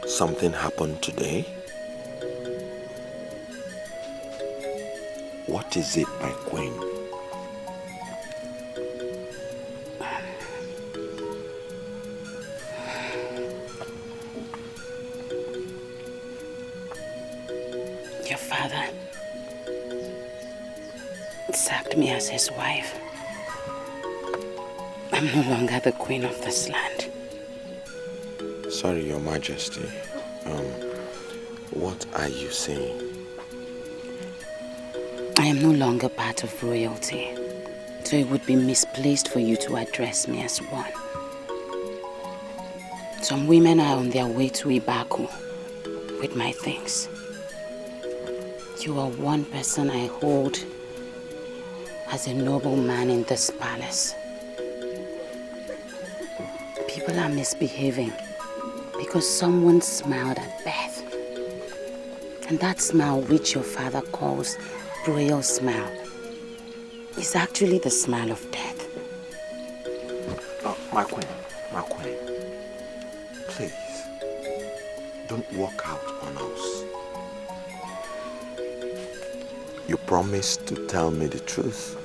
Something happened today? What is it, my queen? Your father sacked me as his wife. I'm no longer the queen of this land. Sorry, Your Majesty. What are you saying? I am no longer part of royalty, so it would be misplaced for you to address me as one. Some women are on their way to Ibaku with my things. You are one person I hold as a noble man in this palace. People are misbehaving because someone smiled at Beth And that smile which your father calls royal smile is actually the smile of death. Oh, my queen, please, don't walk out on us. You promised to tell me the truth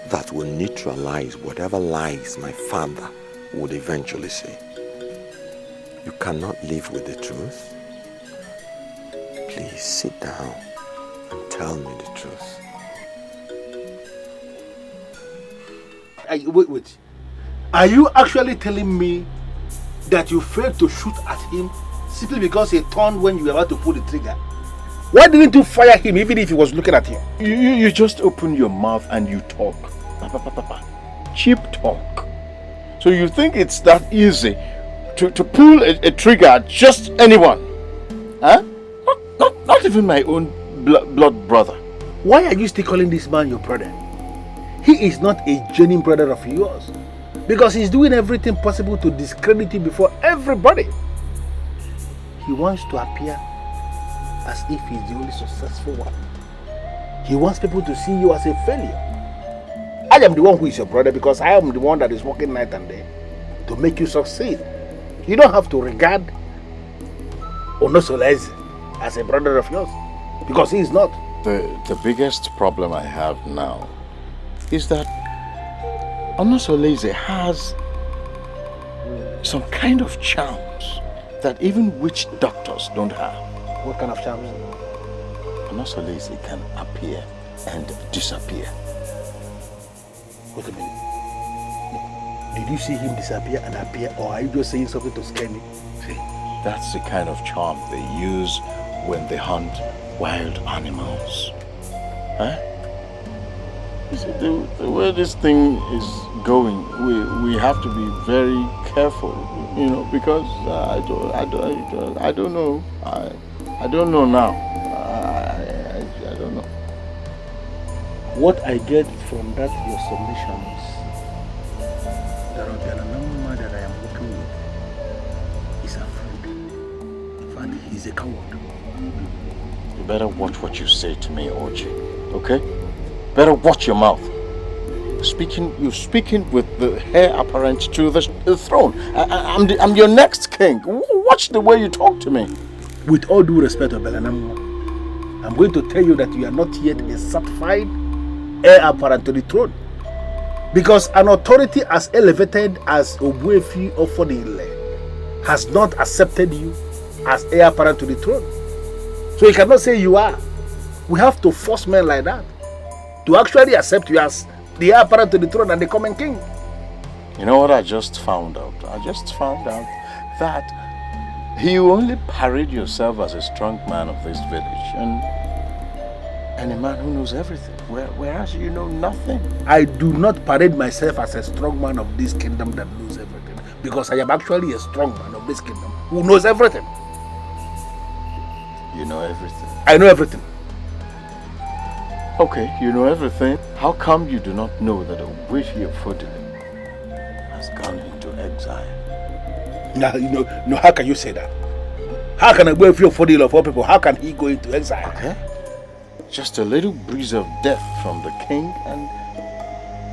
that will neutralize whatever lies my father would eventually say. You cannot live with the truth. Please sit down and tell me the truth. Wait. Are you actually telling me that you failed to shoot at him simply because he turned when you were about to pull the trigger? Why didn't you fire him even if he was looking at you? You just open your mouth and you talk. Cheap talk. So you think it's that easy to pull a trigger at just anyone? Huh? Not even my own blood brother. Why are you still calling this man your brother? He is not a genuine brother of yours. Because he's doing everything possible to discredit you before everybody. He wants to appear as if he's the only successful one. He wants people to see you as a failure. I am the one who is your brother because I am the one that is working night and day to make you succeed. You don't have to regard Onosoleze as a brother of yours because he is not. The biggest problem I have now is that Onosoleze has some kind of charms that even witch doctors don't have. What kind of charms? Onosoleze can appear and disappear. Wait a minute. Did you see him disappear and appear, or are you just saying something to scare me? See, that's the kind of charm they use when they hunt wild animals. Huh? You see, the way this thing is going, we have to be very careful, you know, because I don't know. I don't know now. I don't know. What I get from that your submissions, there are a number that I am working with is afraid. In fact, he's a coward. You better watch what you say to me, Oji. Okay? Better watch your mouth. You're speaking with the heir apparent to the throne. I'm your next king. Watch the way you talk to me. With all due respect, Obelanamwa, I'm going to tell you that you are not yet a certified heir apparent to the throne. Because an authority as elevated as Obuefi Ofodile has not accepted you as heir apparent to the throne. So you cannot say you are. We have to force men like that to actually accept you as the heir apparent to the throne and the coming king. You know what I just found out? I just found out that you only parade yourself as a strong man of this village and a man who knows everything, whereas you know nothing. I do not parade myself as a strong man of this kingdom that knows everything, because I am actually a strong man of this kingdom who knows everything. You know everything? I know everything. Okay, you know everything. How come you do not know that Obuefi Ofodile has gone into exile? No, how can you say that? How can Obuefi Ofodile of all people, how can he go into exile? Okay. Just a little breeze of death from the king and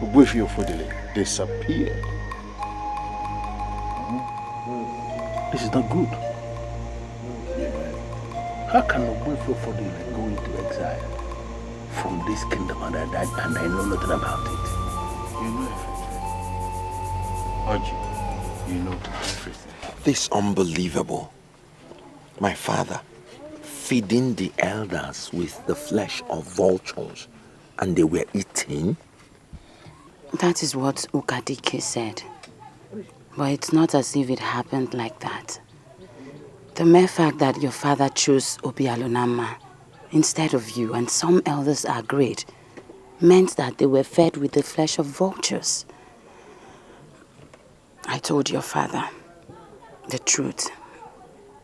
Obuefi Ofodile disappeared. This is not good. How can Obuefi Ofodile go into exile from this kingdom and I know nothing about it? You know everything. Oji, you know everything. This is unbelievable. My father feeding the elders with the flesh of vultures and they were eating? That is what Ukadike said. But it's not as if it happened like that. The mere fact that your father chose Obialunama instead of you, and some elders agreed, meant that they were fed with the flesh of vultures. I told your father the truth.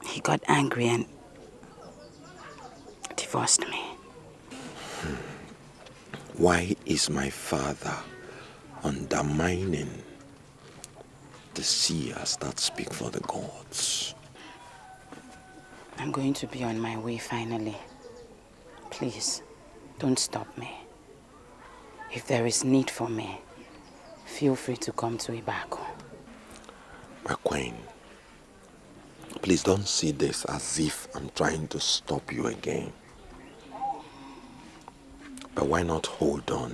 He got angry and divorced me. Why is my father undermining the seers that speak for the gods? I'm going to be on my way finally. Please, don't stop me. If there is need for me, feel free to come to Ibako. My queen, please don't see this as if I'm trying to stop you again. But why not hold on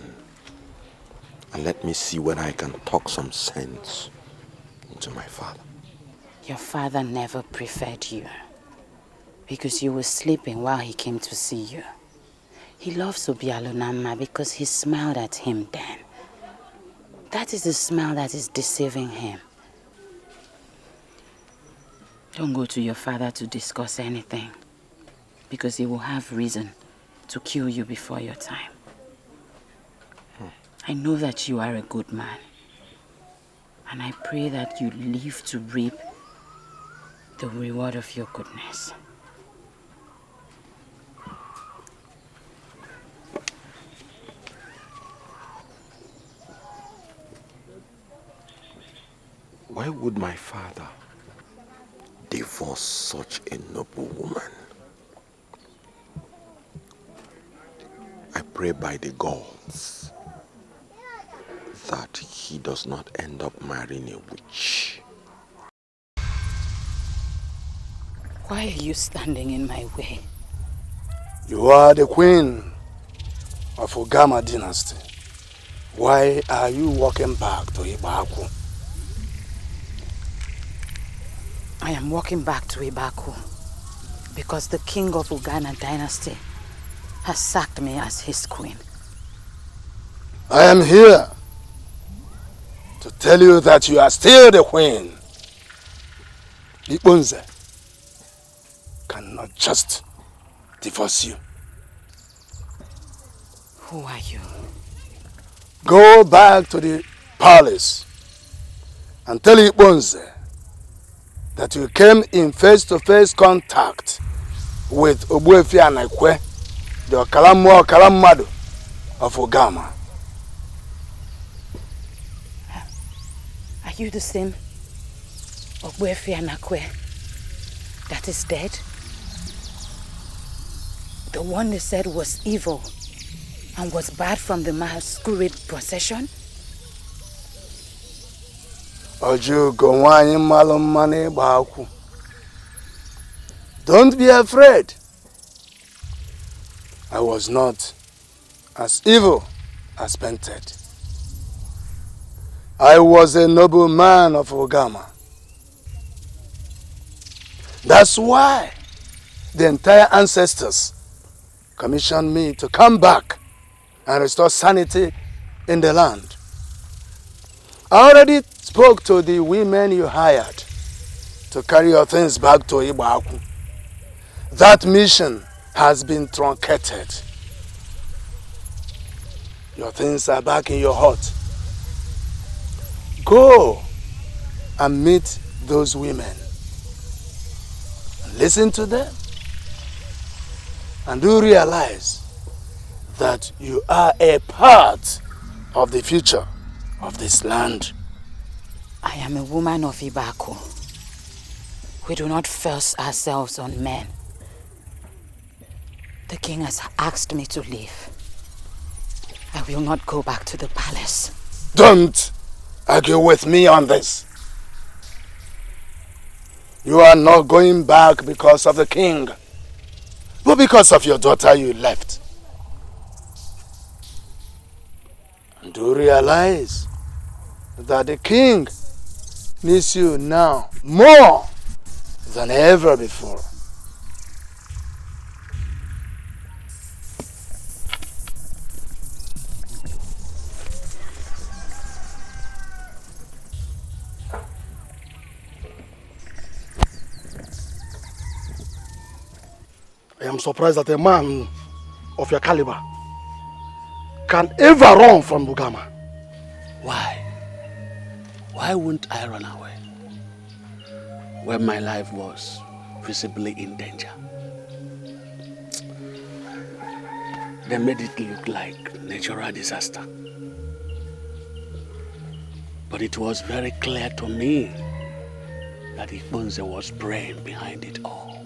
and let me see whether I can talk some sense into my father? Your father never preferred you because you were sleeping while he came to see you. He loves Obialunama because he smiled at him then. That is the smile that is deceiving him. Don't go to your father to discuss anything because he will have reason to kill you before your time. I know that you are a good man, and I pray that you live to reap the reward of your goodness. Why would my father divorce such a noble woman? I pray by the gods that he does not end up marrying a witch. Why are you standing in my way? You are the queen of Ogama dynasty. Why are you walking back to Ibaku? I am walking back to Ibaku because the king of Ugana dynasty has sacked me as his queen. I am here to tell you that you are still the queen. Ikunze cannot just divorce you. Who are you? Go back to the palace and tell Ikunze that you came in face-to-face contact with Ogbuefi Anakwe, the Okalamadu of Ogama. Are you the same Ogbuefi Anakwe that is dead? The one they said was evil and was bad from the masquerade procession? Don't be afraid. I was not as evil as painted. I was a noble man of Ogama. That's why the entire ancestors commissioned me to come back and restore sanity in the land. I already spoke to the women you hired to carry your things back to Ibaku. That mission has been truncated. Your things are back in your hut. Go and meet those women. Listen to them. And do realize that you are a part of the future of this land. I am a woman of Ibaku. We do not force ourselves on men. The king has asked me to leave. I will not go back to the palace. Don't argue with me on this. You are not going back because of the king, but because of your daughter you left. And do realize that the king needs you now more than ever before. I am surprised that a man of your caliber can ever run from Bugama. Why? Why wouldn't I run away when my life was visibly in danger? They made it look like natural disaster. But it was very clear to me that Ifunze was brain behind it all.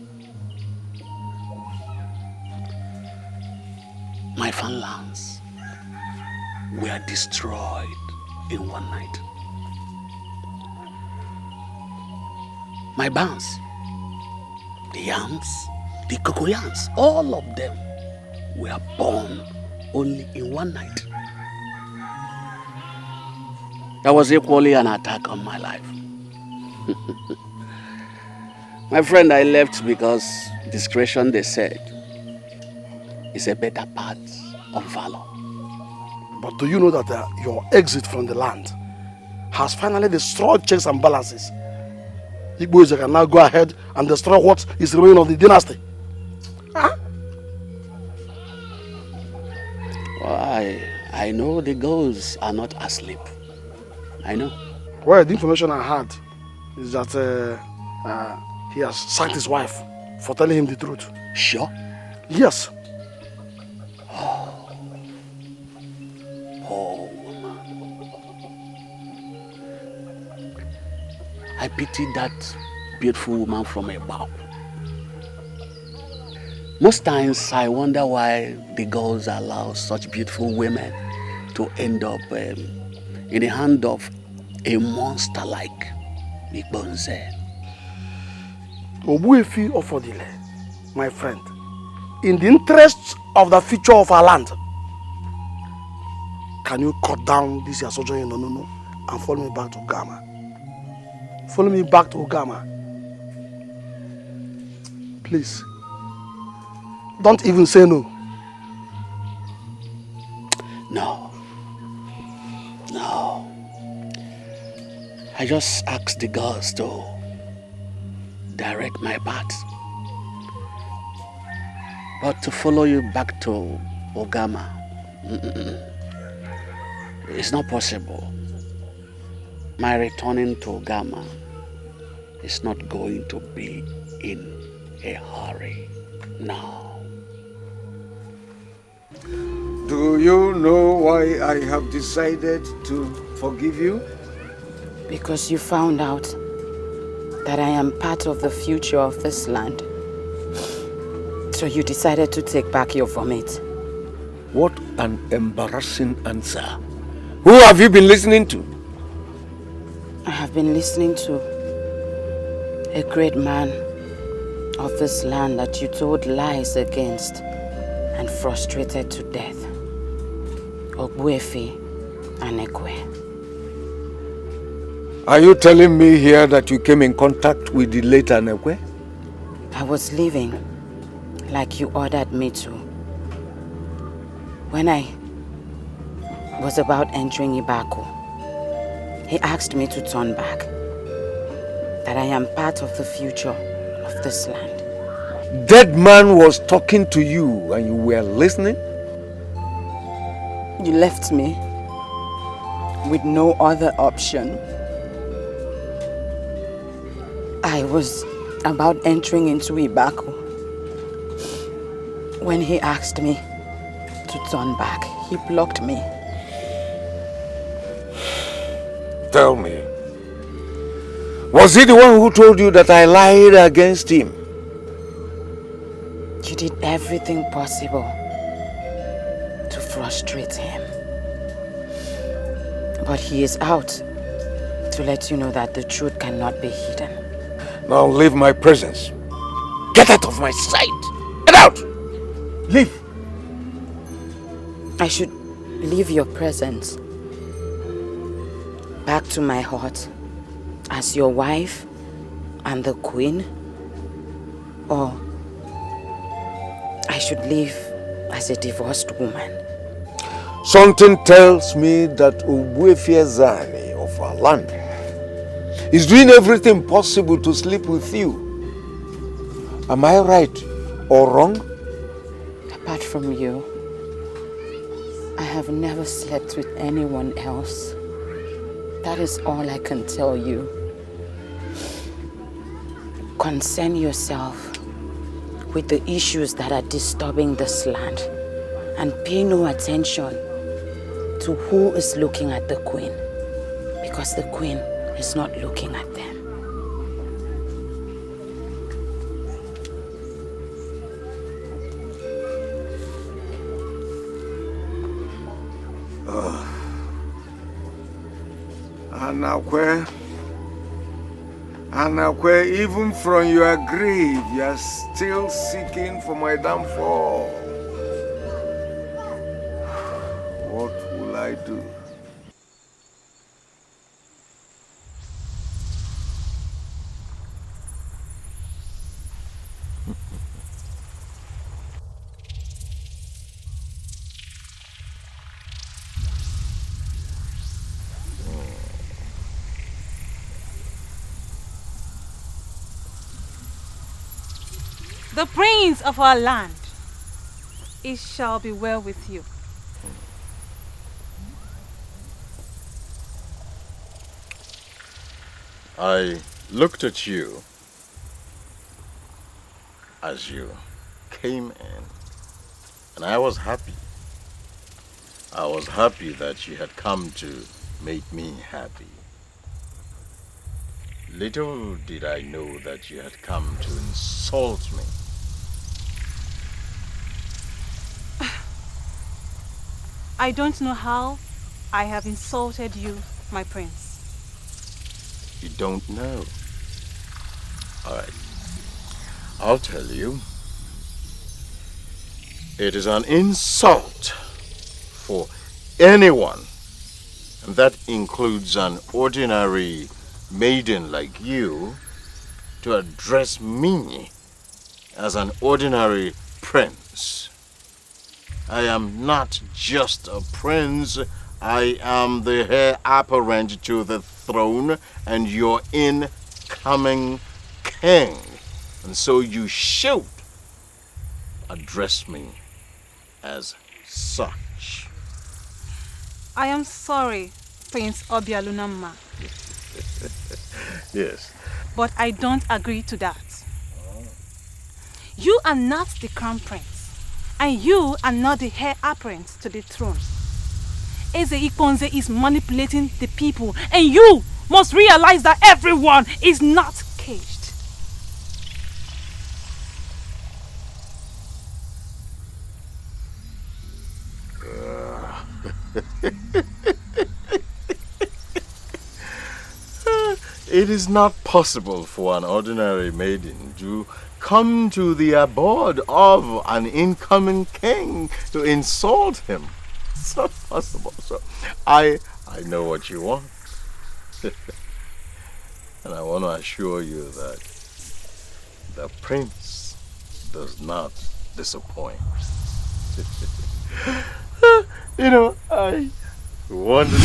My farmlands were destroyed in one night. My barns, the yams, the cocoyams, all of them were born only in one night. That was equally an attack on my life. My friend, I left because discretion, they said, is a better part of valor. But do you know that your exit from the land has finally destroyed checks and balances? Igbo's can now go ahead and destroy what is remaining of the dynasty. Huh? Well, I know the ghosts are not asleep. I know. Well, the information I had is that he has sacked his wife for telling him the truth. Sure? Yes. Oh, woman. I pity that beautiful woman from above. Most times I wonder why the gods allow such beautiful women to end up in the hand of a monster like Igbonze. Obuefi Ofodile, my friend, in the interests of the future of our land, can you cut down this your sojourn in Onono and follow me back to Ugama? Follow me back to Ugama. Please. Don't even say no. No. No. I just asked the gods to direct my path. But to follow you back to Ugama, it's not possible. My returning to Ugama is not going to be in a hurry now. Do you know why I have decided to forgive you? Because you found out that I am part of the future of this land. So you decided to take back your vomit. What an embarrassing answer. Who have you been listening to? I have been listening to a great man of this land that you told lies against and frustrated to death. Ogbuefi Anekwe. Are you telling me here that you came in contact with the late Anekwe? I was leaving like you ordered me to. When I was about entering Ibako, he asked me to turn back, that I am part of the future of this land. Dead man was talking to you and you were listening? You left me with no other option. I was about entering into Ibako when he asked me to turn back. He blocked me. Tell me, was he the one who told you that I lied against him? You did everything possible to frustrate him. But he is out to let you know that the truth cannot be hidden. Now leave my presence. Get out of my sight. Get out! Leave! I should leave your presence back to my heart as your wife and the queen, or I should live as a divorced woman. Something tells me that Ogbuefi Zani of our land is doing everything possible to sleep with you. Am I right or wrong? Apart from you, I have never slept with anyone else. That is all I can tell you. Concern yourself with the issues that are disturbing this land and pay no attention to who is looking at the queen, because the queen is not looking at them. Anakwe, even from your grave, you are still seeking for my downfall. What will I do? The prince of our land, it shall be well with you. I looked at you as you came in, and I was happy. I was happy that you had come to make me happy. Little did I know that you had come to insult me. I don't know how I have insulted you, my prince. You don't know. All right. I'll tell you. It is an insult for anyone, and that includes an ordinary maiden like you, to address me as an ordinary prince. I am not just a prince, I am the heir apparent to the throne and your incoming king. And so you should address me as such. I am sorry, Prince Obialunama. Yes. But I don't agree to that. You are not the crown prince. And you are not the heir apparent to the throne. Eze Iponze is manipulating the people, and you must realize that everyone is not caged. It is not possible for an ordinary maiden to come to the abode of an incoming king to insult him. It's not possible. So I know what you want. And I want to assure you that the prince does not disappoint. You know, I wonder...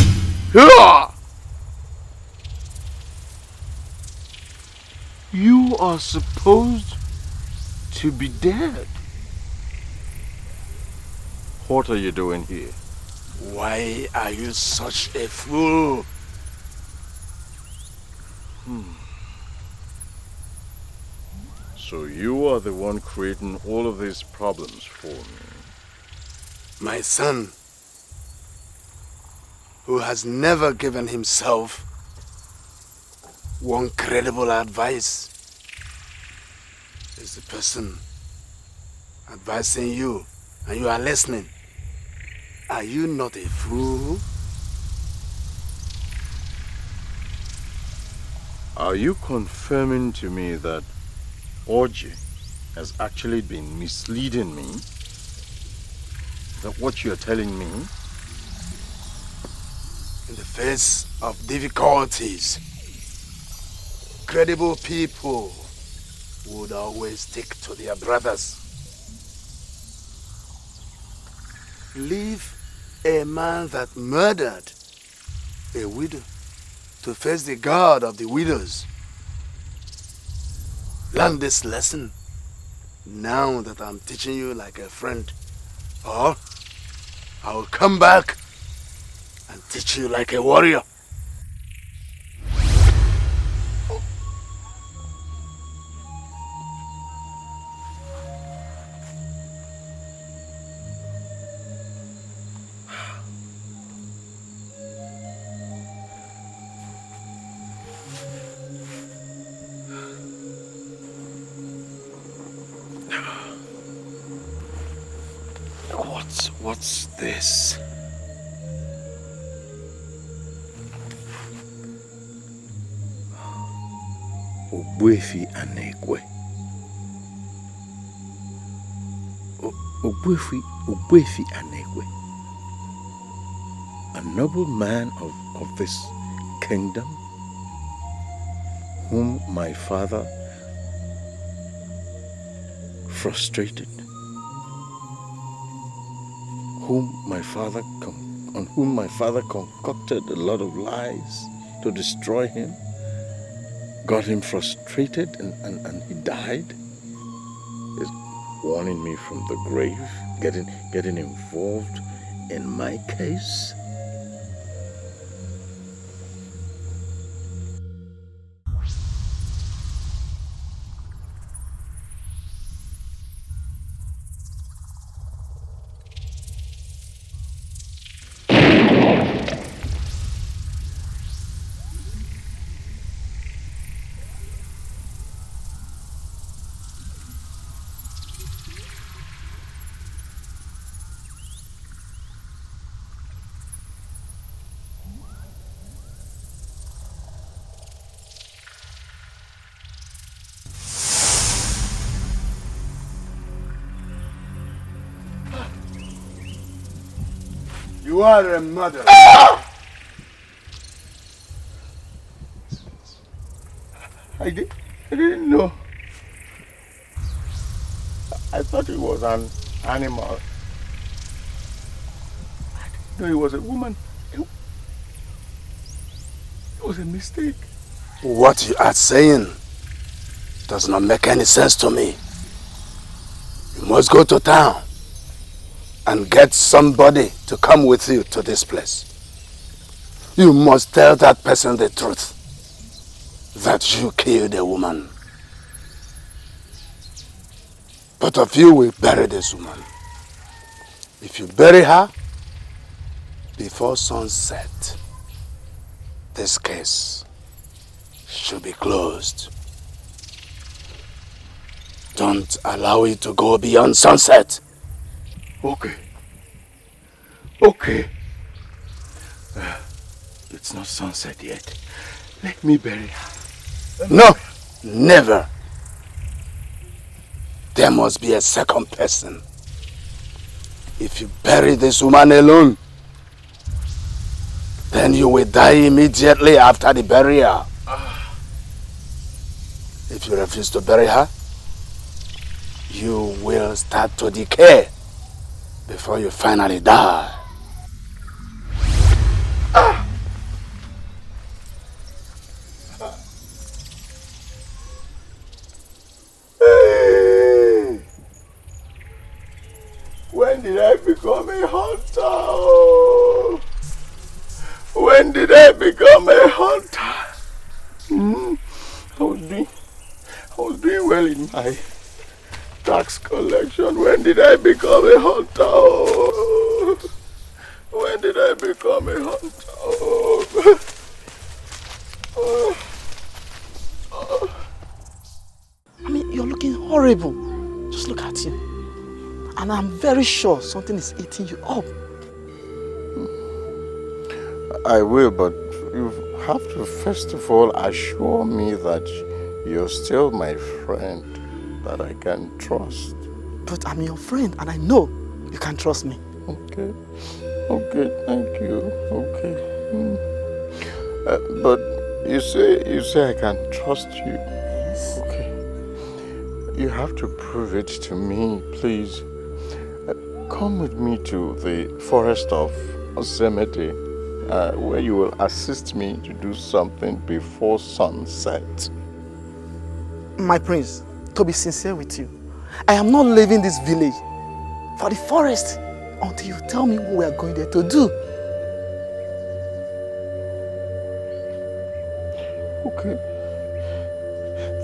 You are supposed to be dead. What are you doing here? Why are you such a fool? So you are the one creating all of these problems for me. My son, who has never given himself one credible advice, is the person advising you, and you are listening. Are you not a fool? Are you confirming to me that Orji has actually been misleading me? That what you're telling me? In the face of difficulties, credible people would always stick to their brothers. Leave a man that murdered a widow to face the God of the widows. Learn this lesson now that I'm teaching you like a friend. Or I will come back and teach you like a warrior. What's this? Ogbuefi Anekwe. Ogbuefi Anekwe. A noble man of this kingdom, whom my father frustrated, on whom my father concocted a lot of lies to destroy him, got him frustrated and he died. Is warning me from the grave, getting involved in my case. You are a murderer. I didn't know. I thought it was an animal. I didn't know it was a woman. It was a mistake. What you are saying does not make any sense to me. You must go to town and get somebody to come with you to this place. You must tell that person the truth, that you killed a woman. Both of you will bury this woman. If you bury her before sunset, this case should be closed. Don't allow it to go beyond sunset. Okay. Okay. It's not sunset yet. Let me bury her. No, never. There must be a second person. If you bury this woman alone, then you will die immediately after the burial. If you refuse to bury her, you will start to decay before you finally die. Hey! When did I become a hunter? When did I become a hunter? I was doing well in my tax collection. When did I become a hunter? When did I become a hunter? I mean, you're looking horrible. Just look at you. And I'm very sure something is eating you up. I will, but you have to first of all assure me that you're still my friend, that I can trust. But I'm your friend and I know you can trust me. Okay. Okay, thank you. Okay. But you say I can trust you. Yes. Okay. You have to prove it to me, please. Come with me to the forest of Osemete, where you will assist me to do something before sunset. My prince, to be sincere with you, I am not leaving this village for the forest until you tell me what we are going there to do. Okay.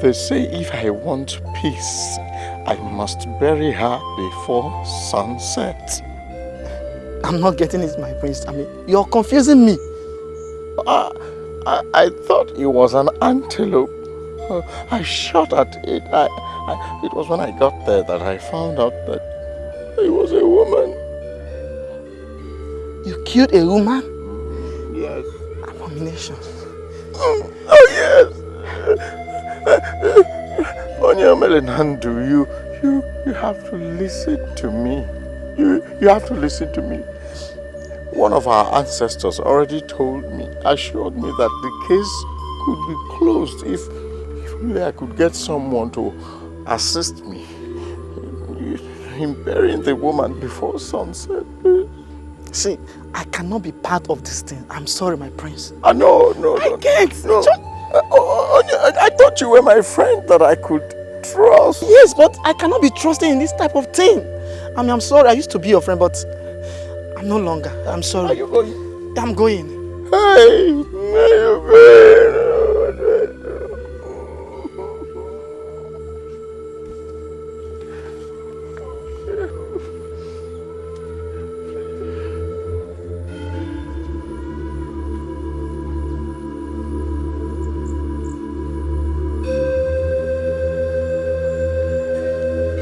They say if I want peace, I must bury her before sunset. I'm not getting it, my prince. I mean, you're confusing me. I thought it was an antelope. I shot at it. It was when I got there that I found out that it was a woman. You killed a woman? Yes. Abomination. Oh yes. Melenandu, you have to listen to me. You have to listen to me. One of our ancestors already assured me that the case could be closed if only I could get someone to assist me in burying the woman before sunset. See, I cannot be part of this thing. I'm sorry, my prince. No. I can't. No. I thought you were my friend that I could trust. Yes, but I cannot be trusted in this type of thing. I'm sorry. I used to be your friend, but I'm no longer. I'm sorry. Are you going? I'm going. Hey, where you going?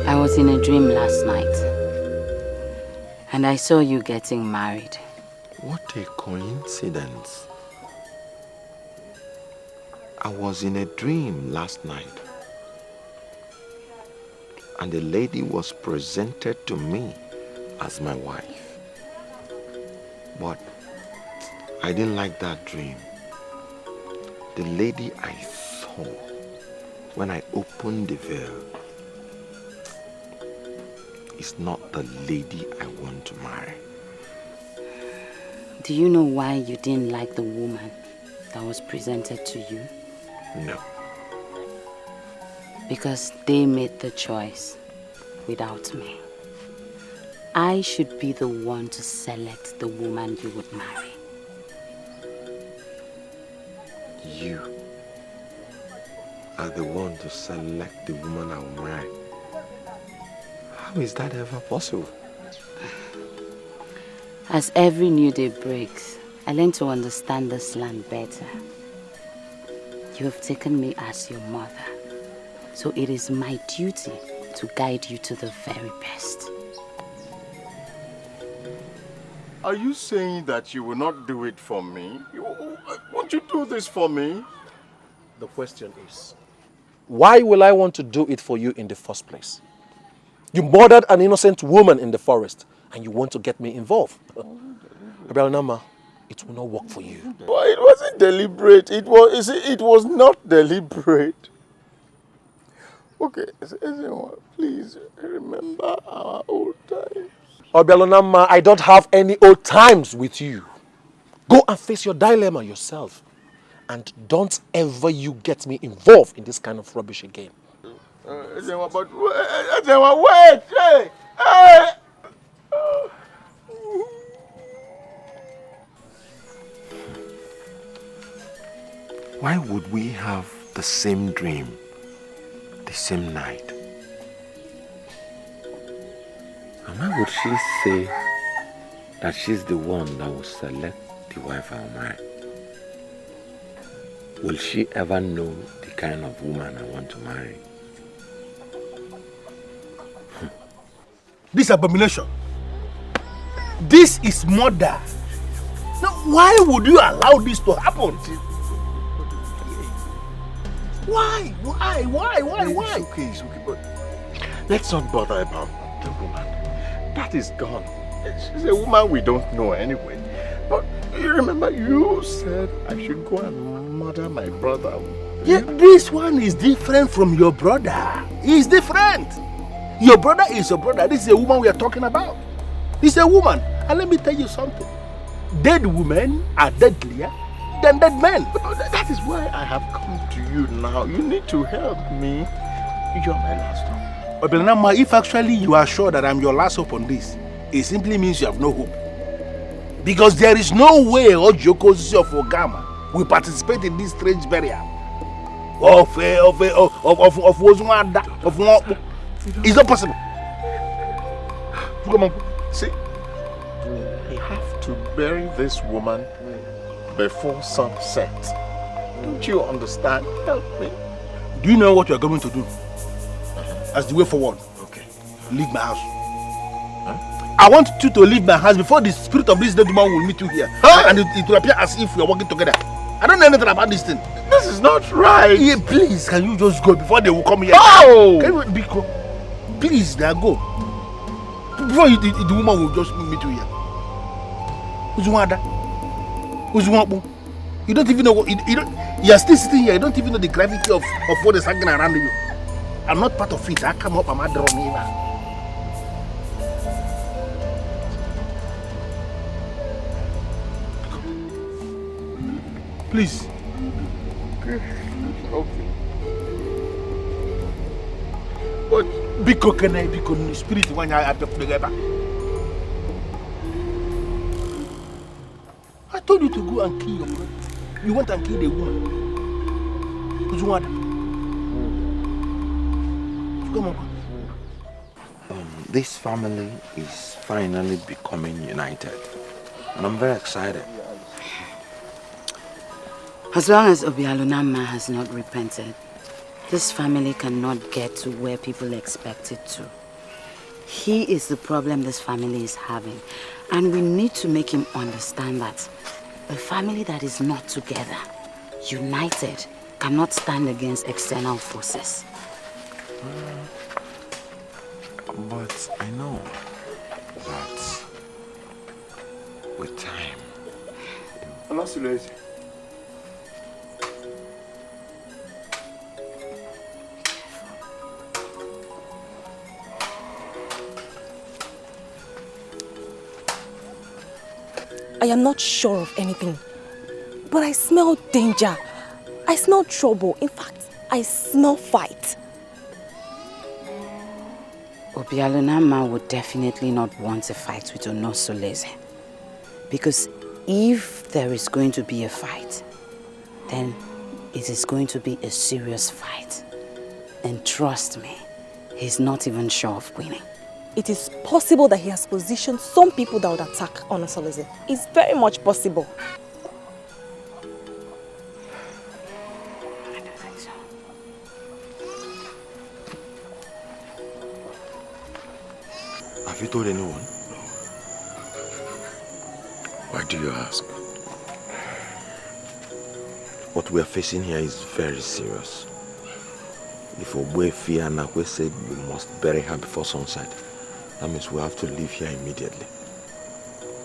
I was in a dream last night, and I saw you getting married. What a coincidence. I was in a dream last night, and a lady was presented to me as my wife. But I didn't like that dream. The lady I saw when I opened the veil is not the lady I want to marry. Do you know why you didn't like the woman that was presented to you? No. Because they made the choice without me. I should be the one to select the woman you would marry. You are the one to select the woman I will marry. How is that ever possible? As every new day breaks, I learn to understand this land better. You have taken me as your mother, so it is my duty to guide you to the very best. Are you saying that you will not do it for me? Won't you do this for me? The question is, why will I want to do it for you in the first place? You murdered an innocent woman in the forest, and you want to get me involved. Abialnama, it will not work for you. Well, it wasn't deliberate. It was not deliberate. Okay, please remember our old times. Abialnama, I don't have any old times with you. Go and face your dilemma yourself. And don't ever you get me involved in this kind of rubbish again. But wait! Hey! Why would we have the same dream, the same night? And why would she say that she's the one that will select the wife I'll marry? Will she ever know the kind of woman I want to marry? This abomination. This is murder. Now, why would you allow this to happen? Why? It's okay, but let's not bother about the woman. That is gone. She's a woman we don't know anyway. But you remember you said I should go and murder my brother. Yeah, this one is different from your brother. He's different. Your brother is your brother. This is a woman we are talking about. It's a woman. And let me tell you something. Dead women are deadlier than dead men. That is why I have come to you now. You need to help me. You're my last hope. But Belenama, if actually you are sure that I'm your last hope on this, it simply means you have no hope. Because there is no way Ojokozi of Ogama will participate in this strange burial of Wozumada, of Mokbu. It's not possible. Come on. See, I have to bury this woman before sunset. Don't you understand? Help me. Do you know what you are going to do? As the way forward. Okay. Leave my house. Huh? I want you to leave my house before the spirit of this dead woman will meet you here. Huh? And it will appear as if we are working together. I don't know anything about this thing. This is not right. Yeah, please, can you just go before they will come here? Oh! Can you go? Please, now go. Before the woman will just meet you here. Who's you don't even know what you are still sitting here. You don't even know the gravity of what is happening around you. I'm not part of it. I come up, I'm not drawn either. Please. Okay. But because the spirit when I put together. I told you to go and kill your friend. You went and killed a woman. Who's one? This family is finally becoming united, and I'm very excited. As long as Obialunama has not repented, this family cannot get to where people expect it to. He is the problem this family is having, and we need to make him understand that a family that is not together, united, cannot stand against external forces. But I know that with time... I am not sure of anything, but I smell danger. I smell trouble. In fact, I smell fight. Obialunama would definitely not want a fight with Onosoleze. Because if there is going to be a fight, then it is going to be a serious fight. And trust me, he's not even sure of winning. It is possible that he has positioned some people that would attack Onosoleze. It's very much possible. I don't think so. Have you told anyone? Why do you ask? What we are facing here is very serious. If Ogbuefi and Akwe said we must bury her before sunset, that means we have to leave here immediately.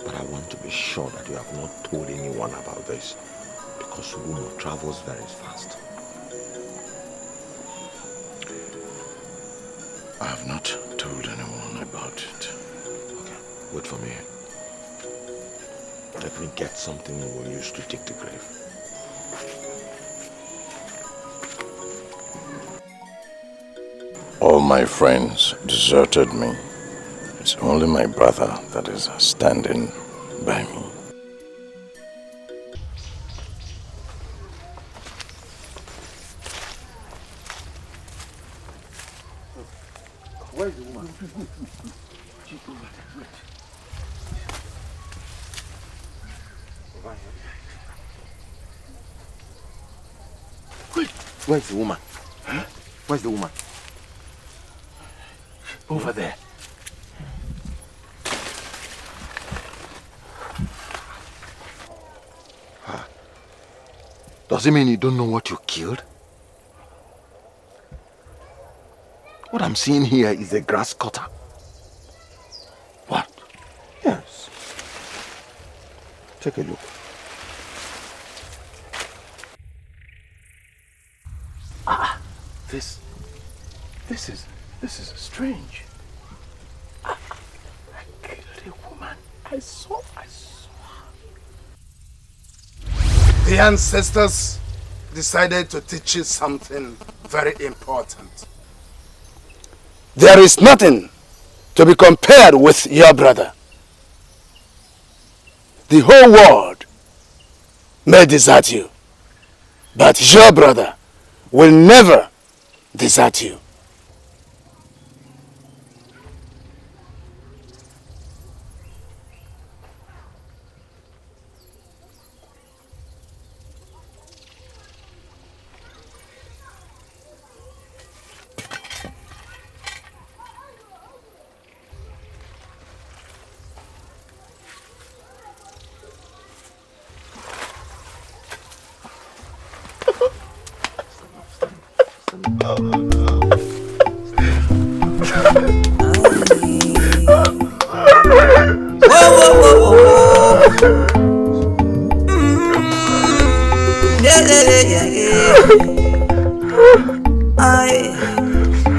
But I want to be sure that you have not told anyone about this, because rumor travels very fast. I have not told anyone about it. Okay, wait for me. Let me get something we will use to dig the grave. All my friends deserted me. It's only my brother that is standing by me. Where is the woman? Wait, where's the woman? Huh? Where's the woman? Over there. Does it mean you don't know what you killed? What I'm seeing here is a grass cutter. What? Yes. Take a look. This is strange. I killed a woman. I saw. The ancestors decided to teach you something very important. There is nothing to be compared with your brother. The whole world may desert you, but your brother will never desert you.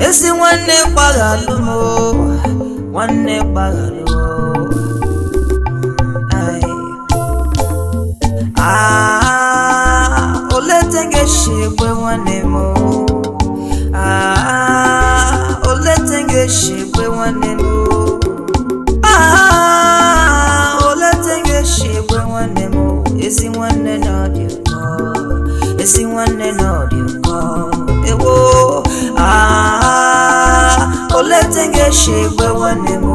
Esi nwanne gbaghalụ m, nwanne gbaghalụ. Olete ngeshi egbe nwanne m. Olete ngeshi egbe nwanne m. Olete ngeshi egbe nwanne m. Esi nwanne n'ọdị ụkọ, esi nwanne n'ọdị ụkọ. Ewo, olete ngeshi egbe nwanne m.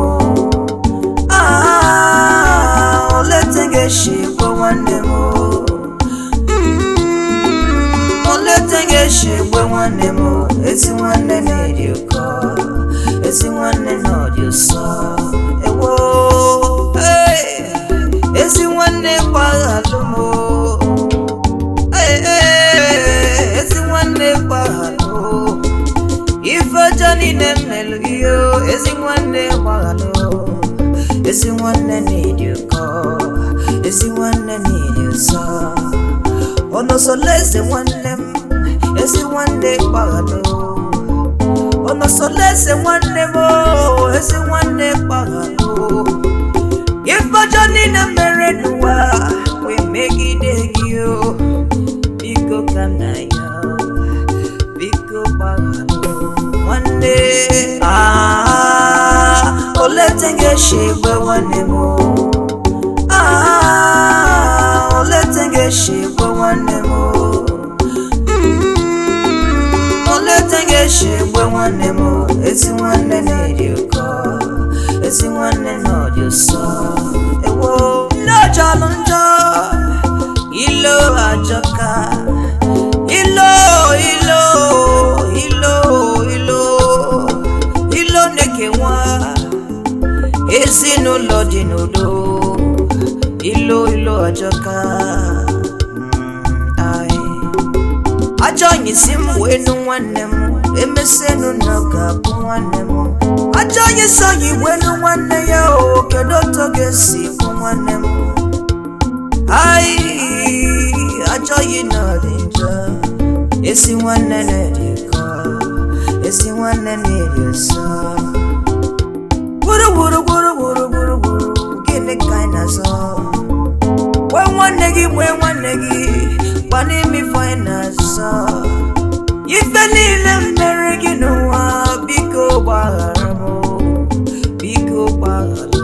Olete ngeshi egbe nwanne m. Olete ngeshi egbe nwanne m. Esi nwanne n'ọdị ụkọ, esi nwanne n'ọdị ụsọ. Ewo, esi nwanne gbaghalụ m. Esi nwanne gbaghalụ. Ife jani nemelu yo. Esi nwanne gbaghalụ. Esi nwanne n'ịdị ụkọ, esi nwanne n'ịdị ụsọ. Ono solese nwanne m. Esi nwanne gbaghalụ. Ono solese nwanne m. Esi nwanne gbaghalụ. Ife jani nemere n'ụwa we megide gị o. Biko ka na ya, biko gbaghalụ nwanne. Olete ngeshi egbe nwanne m. Olete ngeshi egbe nwanne m. Olete ngeshi egbe nwanne m. Esi nwanne n'ịdị ụkọ, esi nwanne n'ọdị ụsọ. Ewo, n'ọjọlụ njọ, ilo ajọka. Ilo, ilo, ilo, ilo, ilo nekewa. Ezinụlọ dị n'udo. Ilo, ilo ajọka. Ajọ nyisi m wenu nwanne m. Emesenu na ga-abụ nwanne m. Ajọ nyisi onye wenu nwanne ya o. Kedu otu ọ ga-esi bụ nwanne m? Ajọ yi na dị njọ. Esi nwanne n'ịdị ụkọ, esi nwanne n'ịdị ụsọ. Wuru wuru wuru wuru wuru wuru, gịnị ka ị na-azọ? Nwee nwanne gị, nwee nwanne gị, gbana ime ife anyị na-azọ. Ife niile mere gị n'ụwa, biko gbaghara m, biko gbaghalụ.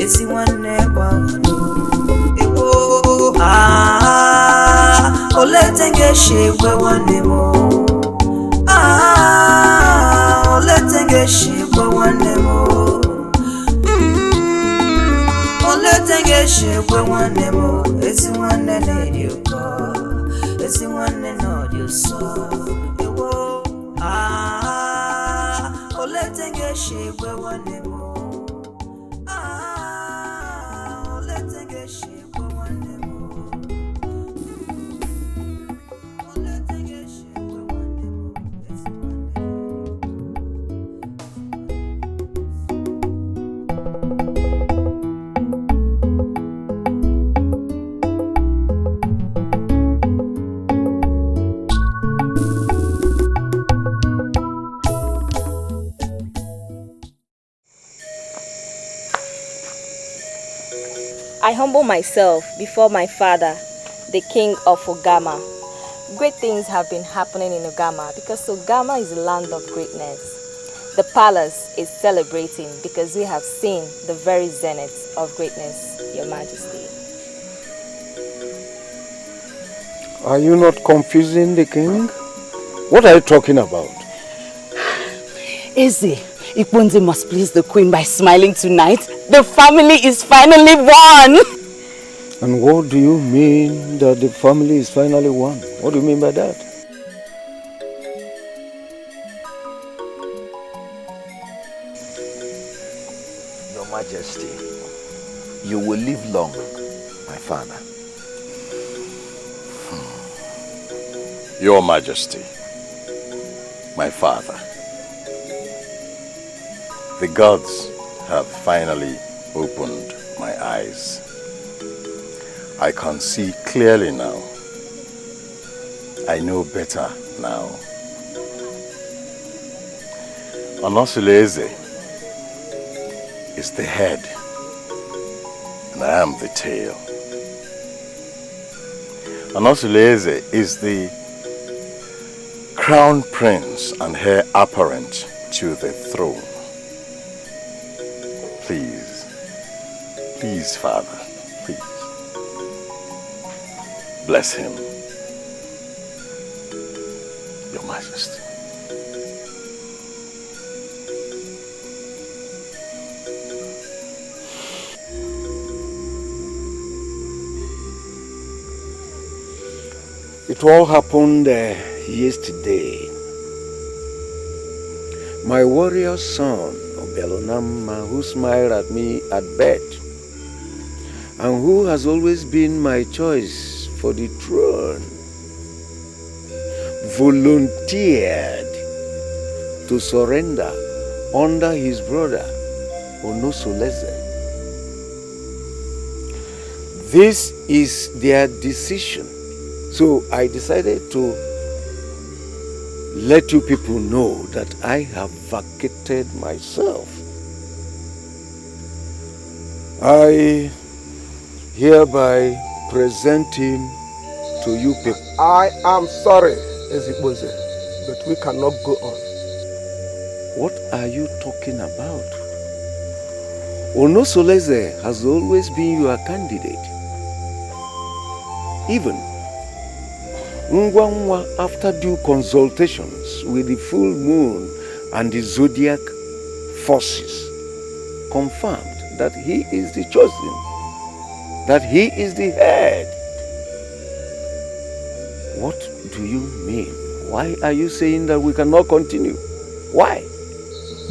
Esi nwanne gbaghalụ. Ewo, olete ngeshi egbe nwanne m. Olete ngeshi egbe nwanne m. Olete ngeshi egbe nwanne m. Esi nwanne n'ịdị ụkọ, esi nwanne n'ọdị ụsọ. Ewo, olete ngeshi egbe nwanne m. Olete ngeshi egbe nwanne m. Olete ngeshi egbe nwanne m. Esi nwanne. I humble myself before my father, the king of Ogama. Great things have been happening in Ogama because Ogama is a land of greatness. The palace is celebrating because we have seen the very zenith of greatness, Your Majesty. Are you not confusing the king? What are you talking about? Eze, Ikponze must please the queen by smiling tonight. The family is finally one! And what do you mean that the family is finally one? What do you mean by that? Your Majesty, you will live long, my father. Your Majesty, my father. The gods have finally opened my eyes. I can see clearly now. I know better now. Onosuleze is the head, and I am the tail. Onosuleze is the crown prince and heir apparent to the throne. Please, please, Father, please, bless him, Your Majesty. It all happened yesterday. My warrior son, Obelonama, who smiled at me at bed, and who has always been my choice for the throne, volunteered to surrender under his brother, Onosuleze. This is their decision. So I decided to let you people know that I have vacated myself. I hereby present him to you people. I am sorry, Ezekboze, but we cannot go on. What are you talking about? Onosuleze has always been your candidate. Even Ngwangwa, after due consultations with the full moon and the zodiac forces, confirmed that he is the chosen, that he is the head. What do you mean? Why are you saying that we cannot continue? Why?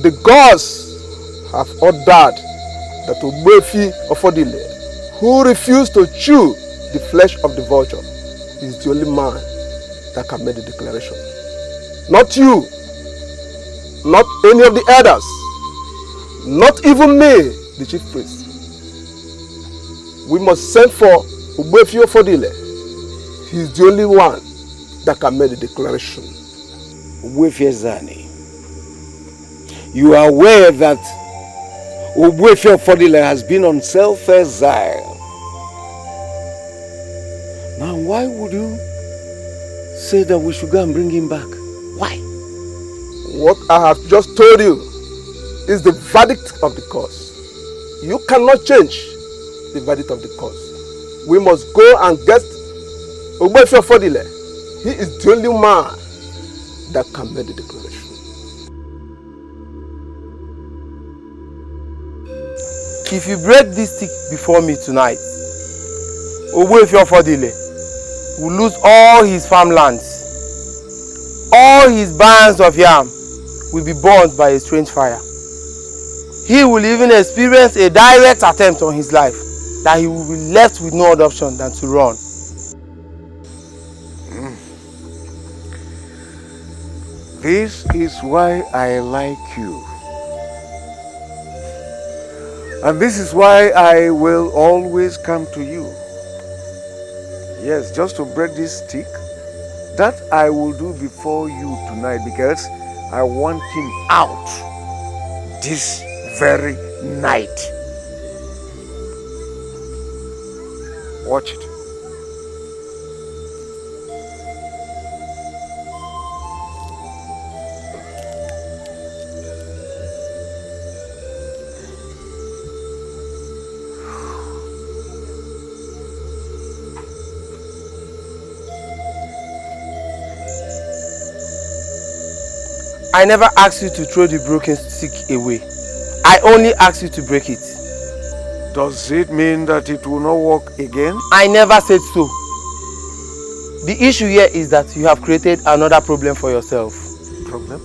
The gods have ordered that Ogbuefi Ofodile, who refused to chew the flesh of the vulture, is the only man that can make the declaration. Not you, not any of the elders, not even me, the chief priest. We must send for Ogbuefi Ofodile. He is the only one that can make the declaration. Ogbuefi Ezani, you are aware that Ogbuefi Ofodile has been on self-exile. Now, why would you say that we should go and bring him back? Why? What I have just told you is the verdict of the cause. You cannot change the verdict of the cause. We must go and get Ogbuefi Ofodile. He is the only man that can make the declaration. If you break this stick before me tonight, Ogbuefi Ofodile will lose all his farmlands. All his barns of yam will be burnt by a strange fire. He will even experience a direct attempt on his life, that he will be left with no other option than to run. This is why I like you. And this is why I will always come to you. Yes, just to break this stick. That I will do before you tonight, because I want him out this very night. Watch it. I never asked you to throw the broken stick away. I only asked you to break it. Does it mean that it will not work again? I never said so. The issue here is that you have created another problem for yourself. Problem?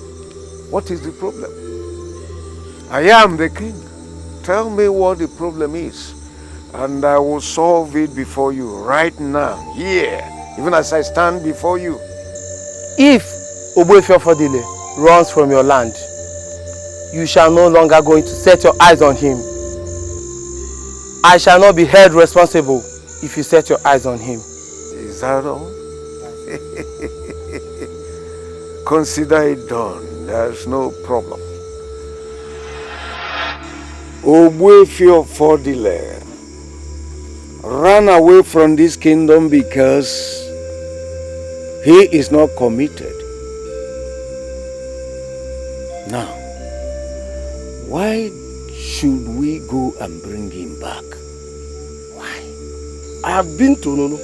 What is the problem? I am the king. Tell me what the problem is, and I will solve it before you right now, here, even as I stand before you. If Ogbuefi Ofodile runs from your land, you shall no longer going to set your eyes on him. I shall not be held responsible if you set your eyes on him. Is that all? Consider it done. There's no problem. Ogbuefi Fodile ran away from this kingdom because he is not committed. Now, why should we go and bring him back? I have been to Nono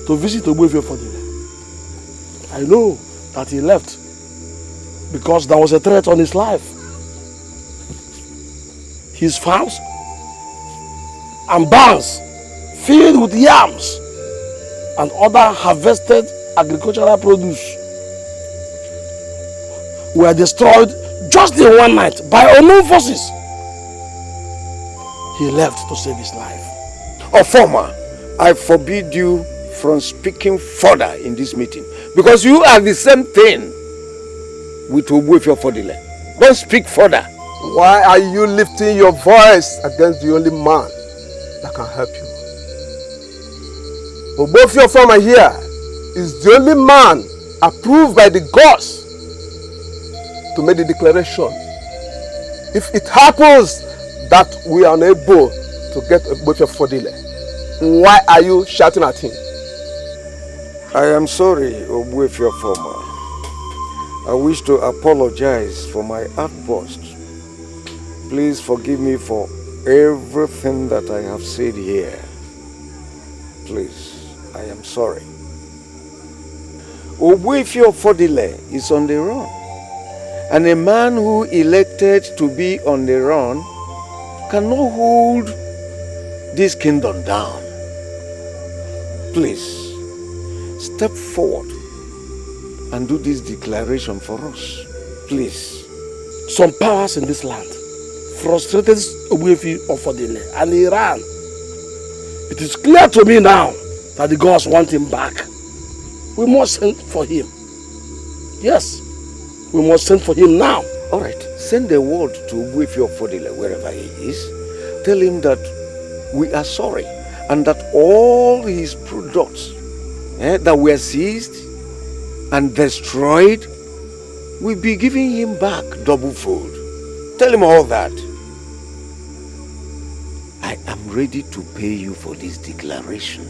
to visit Ogbuefi Fodile. I know that he left because there was a threat on his life. His farms and barns filled with yams and other harvested agricultural produce were destroyed just in one night by unknown forces. He left to save his life. Ofoma, I forbid you from speaking further in this meeting because you are the same thing with Ogbuefi Fodile. Don't speak further. Why are you lifting your voice against the only man that can help you? Ogbuefi Ofoma here is the only man approved by the gods to make the declaration. If it happens that we are unable to get Ogbuefi Fodile, why are you shouting at him? I am sorry, Ogbuefi Ofoma. I wish to apologize for my outburst. Please forgive me for everything that I have said here. Please, I am sorry. Ogbuefi Fodile is on the run. And a man who elected to be on the run cannot hold this kingdom down. Please, step forward and do this declaration for us. Please. Some powers in this land frustrated Ogbuefi Fodile and he ran. It is clear to me now that the gods want him back. We must send for him. Yes, we must send for him now. All right, send a word to Ogbuefi Fodile wherever he is. Tell him that we are sorry and that all his products that were seized and destroyed will be giving him back double fold. Tell him all that. I am ready to pay you for this declaration.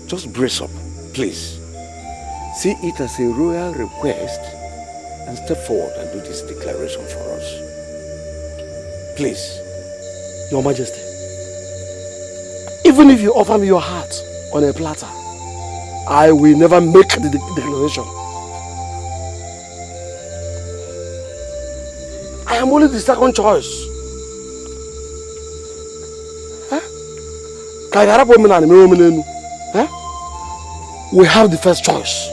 Just brace up, please. See it as a royal request and step forward and do this declaration for us. Please. Your Majesty, even if you offer me your heart on a platter, I will never make the declaration. I am only the second choice. We have the first choice.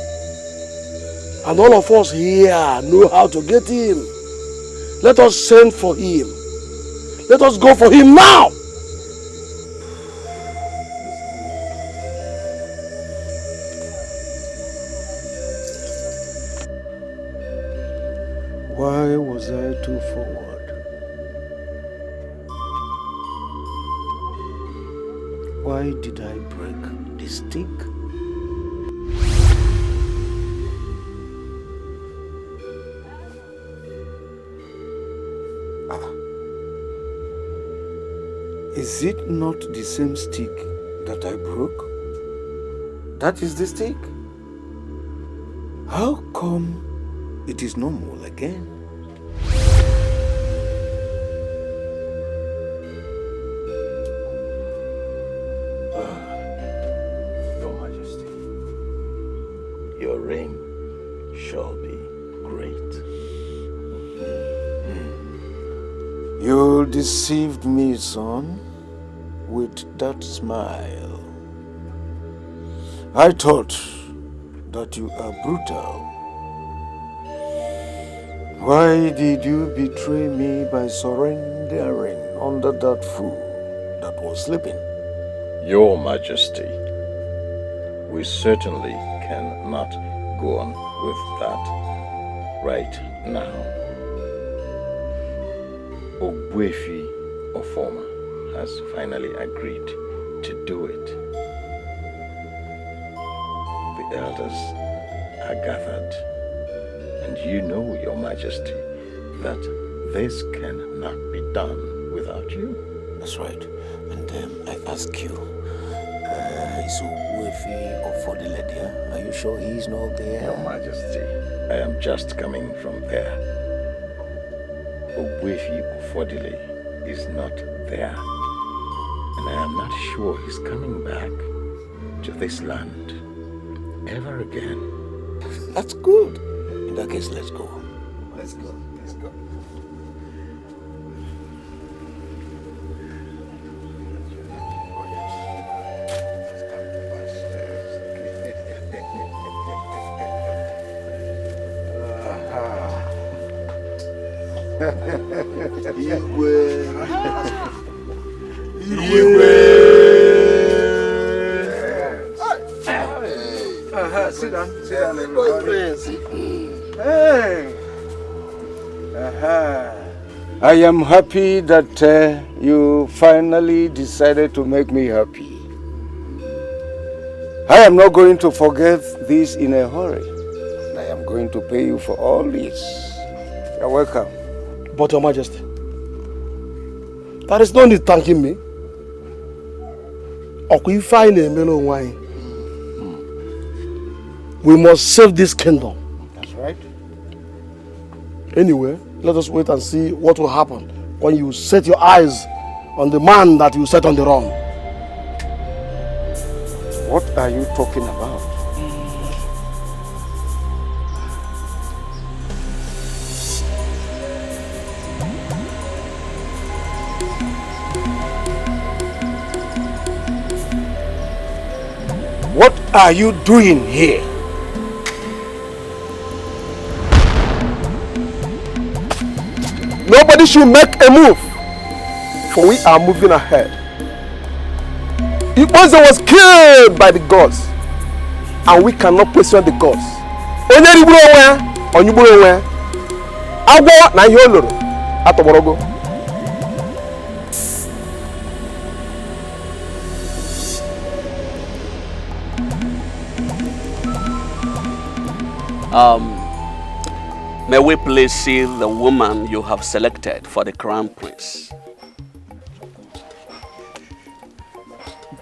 And all of us here know how to get him. Let us send for him. Let us go for him now. Why was I too forward? Why did I break the stick? Is it not the same stick that I broke? That is the stick. How come it is normal again? Your Majesty, your reign shall be great. You deceived me, son, with that smile. I thought that you are brutal. Why did you betray me by surrendering under that fool that was sleeping? Your Majesty, we certainly cannot go on with that. right now. Ogbuefi Ofoma has finally agreed to do it. The elders are gathered, and you know, Your Majesty, that this cannot be done without you. That's right. And I ask you, is Ogbuefi Ofodile there? Are you sure he's not there? Your Majesty, I am just coming from there. Ogbuefi Ofodile is not there. And I am not sure he's coming back to this land ever again. That's good. In that case, let's go. Let's go. Let's go. Sit down, everybody. Hey. I am happy that you finally decided to make me happy. I am not going to forget this in a hurry. I am going to pay you for all this. You're welcome. But Your Majesty, there is no need thanking me. We must save this kingdom. That's right. Anyway, let us wait and see what will happen when you set your eyes on the man that you set on the run. What are you talking about? What are you doing here? Nobody should make a move, for we are moving ahead. Iponze was killed by the gods, and we cannot question the gods. Agwo na ihe oloro atọgbọrọgo. May we please see the woman you have selected for the crown prince?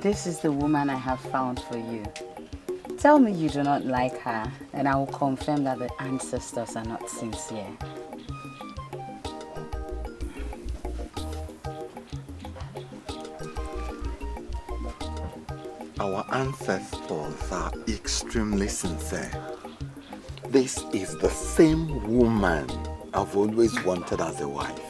This is the woman I have found for you. Tell me you do not like her, and I will confirm that the ancestors are not sincere. Our ancestors are extremely sincere. This is the same woman I've always wanted as a wife.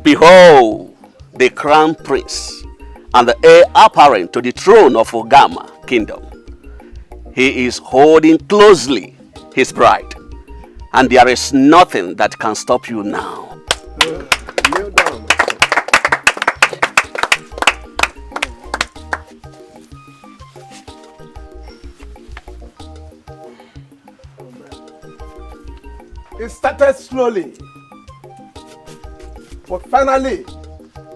Behold, the crown prince and the heir apparent to the throne of Ogama kingdom. He is holding closely his bride, and there is nothing that can stop you now. It started slowly, but finally,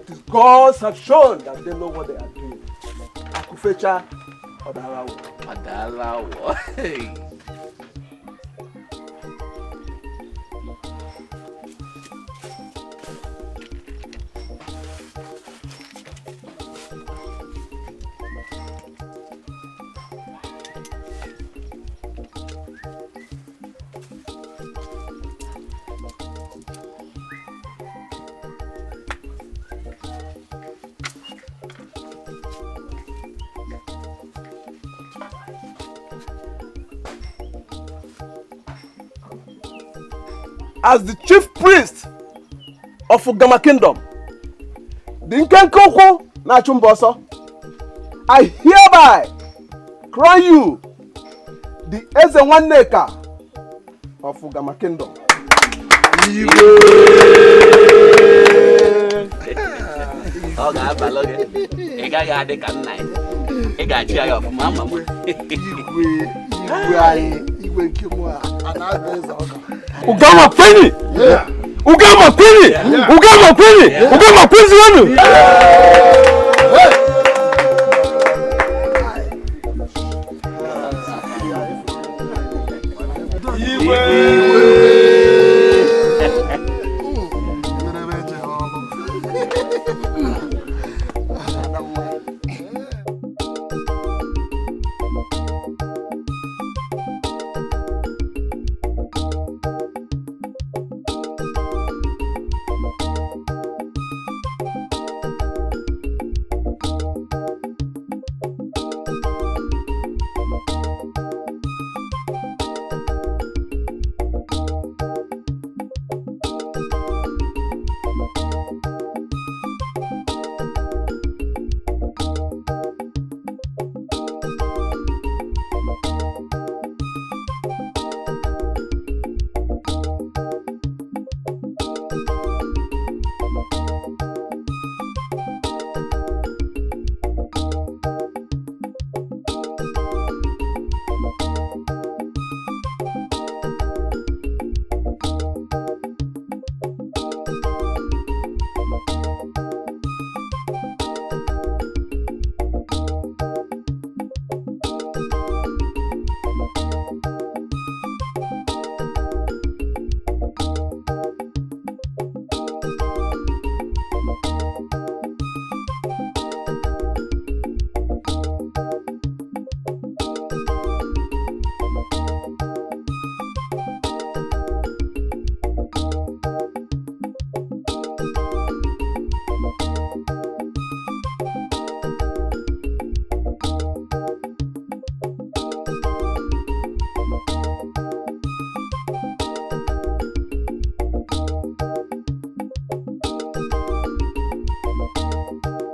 the gods have shown that they know what they are doing. Akufecha Odalawo. Odalawo. Hey. As the chief priest of Ogama kingdom, the Nkenkoko Nachumboso, I hereby crown you the Ezenwaneka of Ogama kingdom. ọ ga-abalụ gị ị gaghị adị ka nna ya ị ga-achị ya ọfụma ama m igwe nke mụ a na-abịa eze ọka Ugama Penny! Ugama Penny! Ugama Penny! Ugama Penny wanu! Igwe!